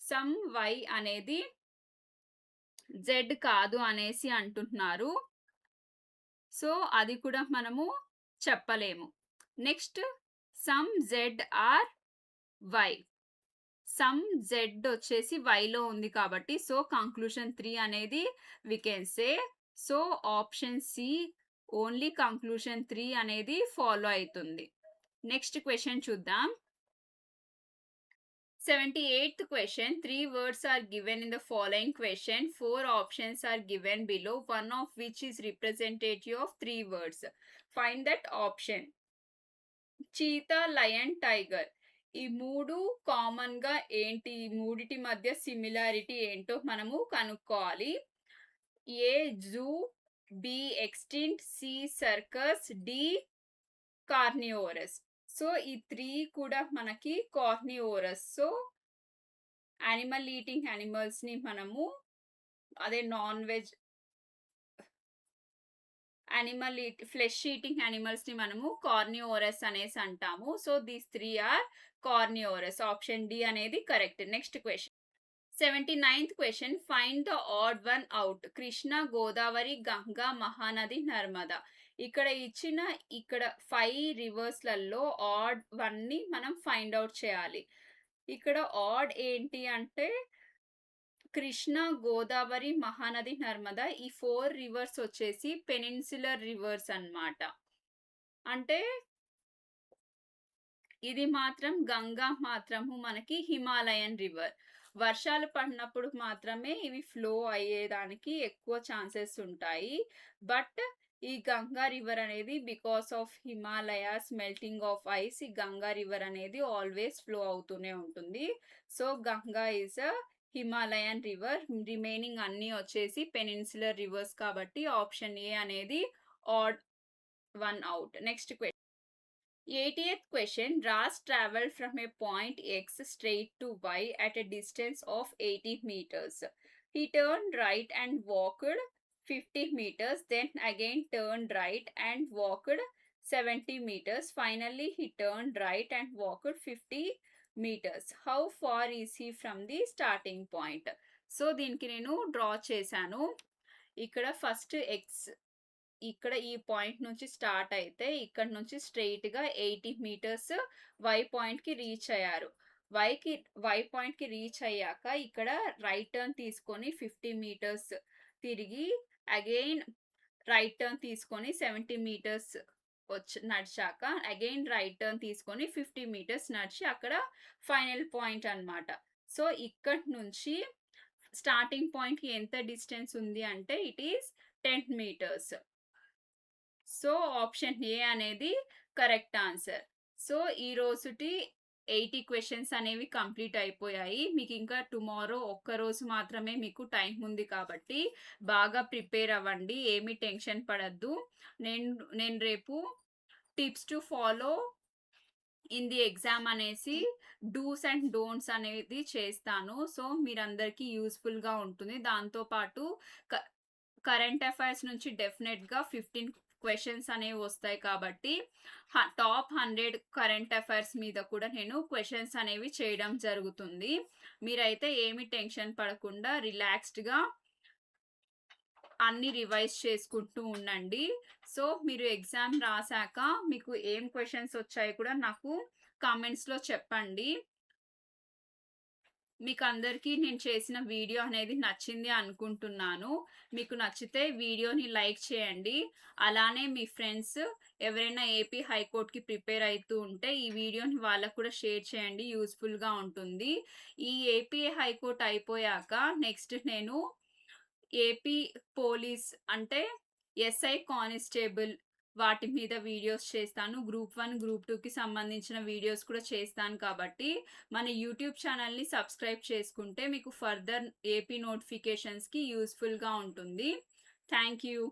Some Y అనేది జెడ్ కాదు అనేసి అంటున్నారు. సో, అది కూడా మనము చెప్పలేము. Next some Z are Y. Some Z వచ్చేసి వైలో ఉంది కాబట్టి సో, కంక్లూషన్ 3 అనేది we can say. So, option C only conclusion 3 అనేది ఫాలో అయితుంది. నెక్స్ట్ క్వెషన్ చూద్దాం. 78th question. 3 words are given in the following question. 4 options are given below, one of which is representative of 3 words. Find that option. Cheetah, lion, tiger. ఈ 3 కామన్‌గా ఏంటి? ఈ మూడిటి మధ్య similarity ఏంటో మనము కనుక్కోవాలి. A zoo, B extinct, C circus, D carnivorous. So, ఈ 3 కూడా మనకి కార్నివోరస్. సో, యానిమల్ ఈటింగ్ యానిమల్స్‌ని మనము అదే నాన్ వెజ్ ఫ్లెష్ ఈటింగ్ యానిమల్స్‌ని మనము కార్నివోరస్ అనేసి అంటాము. So, these 3 are carnivorous. Option D అనేది correct. Next question. 79th question. Find the odd one out. Krishna, Godavari, Ganga, Mahanadi, Narmada. ఇక్కడ ఇచ్చిన 5 రివర్స్‌లలో ఆడ్ వన్‌ని మనం ఫైండ్ ఔట్ చేయాలి. ఇక్కడ ఆడ్ ఏంటి అంటే కృష్ణ, గోదావరి, మహానది, నర్మదా ఈ 4 రివర్స్ వచ్చేసి పెనిన్సులర్ రివర్స్ అన్నమాట. అంటే ఇది మాత్రం గంగా మాత్రము మనకి హిమాలయన్ రివర్. వర్షాలు పడినప్పుడు మాత్రమే ఇవి ఫ్లో అయ్యేదానికి ఎక్కువ ఛాన్సెస్ ఉంటాయి. బట్ ఈ గంగా రివర్ అనేది because of Himalayas melting of ice ఈ గంగా రివర్ అనేది ఆల్వేస్ ఫ్లో అవుతూనే ఉంటుంది. So, Ganga is a Himalayan river. Remaining అన్నీ వచ్చేసి పెనిన్సులర్ రివర్స్ కాబట్టి ఆప్షన్ ఏ అనేది odd one out. Next 80th question. Ras traveled from a point X straight to Y at a distance of 80 meters. He turned right and walked 50 meters, then again turned right and walked 70 meters. Finally, he turned right and walked 50 meters. How far is he from the starting point? So దీనికి నేను draw చేశాను. ఇక్కడ first X ఇక్కడ ఈ point నుంచి start అయితే ఇక్కడ నుంచి స్ట్రెయిట్‌గా 80 మీటర్స్ వై పాయింట్‌కి రీచ్ అయ్యారు. వై పాయింట్‌కి రీచ్ అయ్యాక ఇక్కడ రైట్ టర్న్ తీసుకొని 50 మీటర్స్ తిరిగి అగైన్ రైట్ టర్న్ తీసుకొని 70 మీటర్స్ నడిచాక అగైన్ రైట్ టర్న్ తీసుకొని 50 మీటర్స్ నడిచి అక్కడ ఫైనల్ పాయింట్ అన్నమాట. సో, ఇక్కడి నుంచి స్టార్టింగ్ పాయింట్‌కి ఎంత డిస్టెన్స్ ఉంది అంటే it is 10 metres. So, option A అనేది కరెక్ట్ ఆన్సర్. సో, ఈ రోజుటి 80 క్వెషన్స్ అనేవి కంప్లీట్ అయిపోయాయి. మీకింకా టుమారో ఒక్కరోజు మాత్రమే మీకు టైం ఉంది కాబట్టి బాగా ప్రిపేర్ అవ్వండి. ఏమి టెన్షన్ పడొద్దు. నేను నేను రేపు tips to follow in the exam అనేసి డూస్ అండ్ డోంట్స్ అనేది చేస్తాను. సో, మీరందరికీ యూజ్‌ఫుల్‌గా ఉంటుంది. దాంతో పాటు క కరెంట్ అఫైర్స్ నుంచి డెఫినెట్‌గా 15 క్వెషన్స్ అనేవి వస్తాయి కాబట్టి టాప్ 100 కరెంట్ అఫైర్స్ మీద కూడా నేను క్వెషన్స్ అనేవి చేయడం జరుగుతుంది. మీరైతే ఏమి టెన్షన్ పడకుండా రిలాక్స్డ్‌గా అన్నీ రివైజ్ చేసుకుంటూ ఉండండి. సో, మీరు ఎగ్జామ్ రాసాక మీకు ఏం క్వెషన్స్ వచ్చాయో కూడా నాకు కామెంట్స్‌లో చెప్పండి. మీకందరికీ నేను చేసిన వీడియో అనేది నచ్చింది అనుకుంటున్నాను. మీకు నచ్చితే వీడియోని లైక్ చేయండి. అలానే మీ ఫ్రెండ్స్ ఎవరైనా ఏపీ హైకోర్ట్‌కి ప్రిపేర్ అయితూ ఉంటే ఈ వీడియోని వాళ్ళకి కూడా షేర్ చేయండి. యూజ్‌ఫుల్‌గా ఉంటుంది. ఈ ఏపీ హైకోర్ట్ అయిపోయాక నెక్స్ట్ నేను ఏపీ పోలీస్ అంటే ఎస్ఐ కానిస్టేబుల్ వాటి మీద వీడియోస్ చేస్తాను. గ్రూప్ 1, గ్రూప్ 2కి సంబంధించిన వీడియోస్ కూడా చేస్తాను కాబట్టి మన యూట్యూబ్ ఛానల్‌ని సబ్స్క్రైబ్ చేసుకుంటే మీకు ఫర్దర్ ఏపీ నోటిఫికేషన్స్‌కి యూజ్‌ఫుల్‌గా ఉంటుంది. Thank you.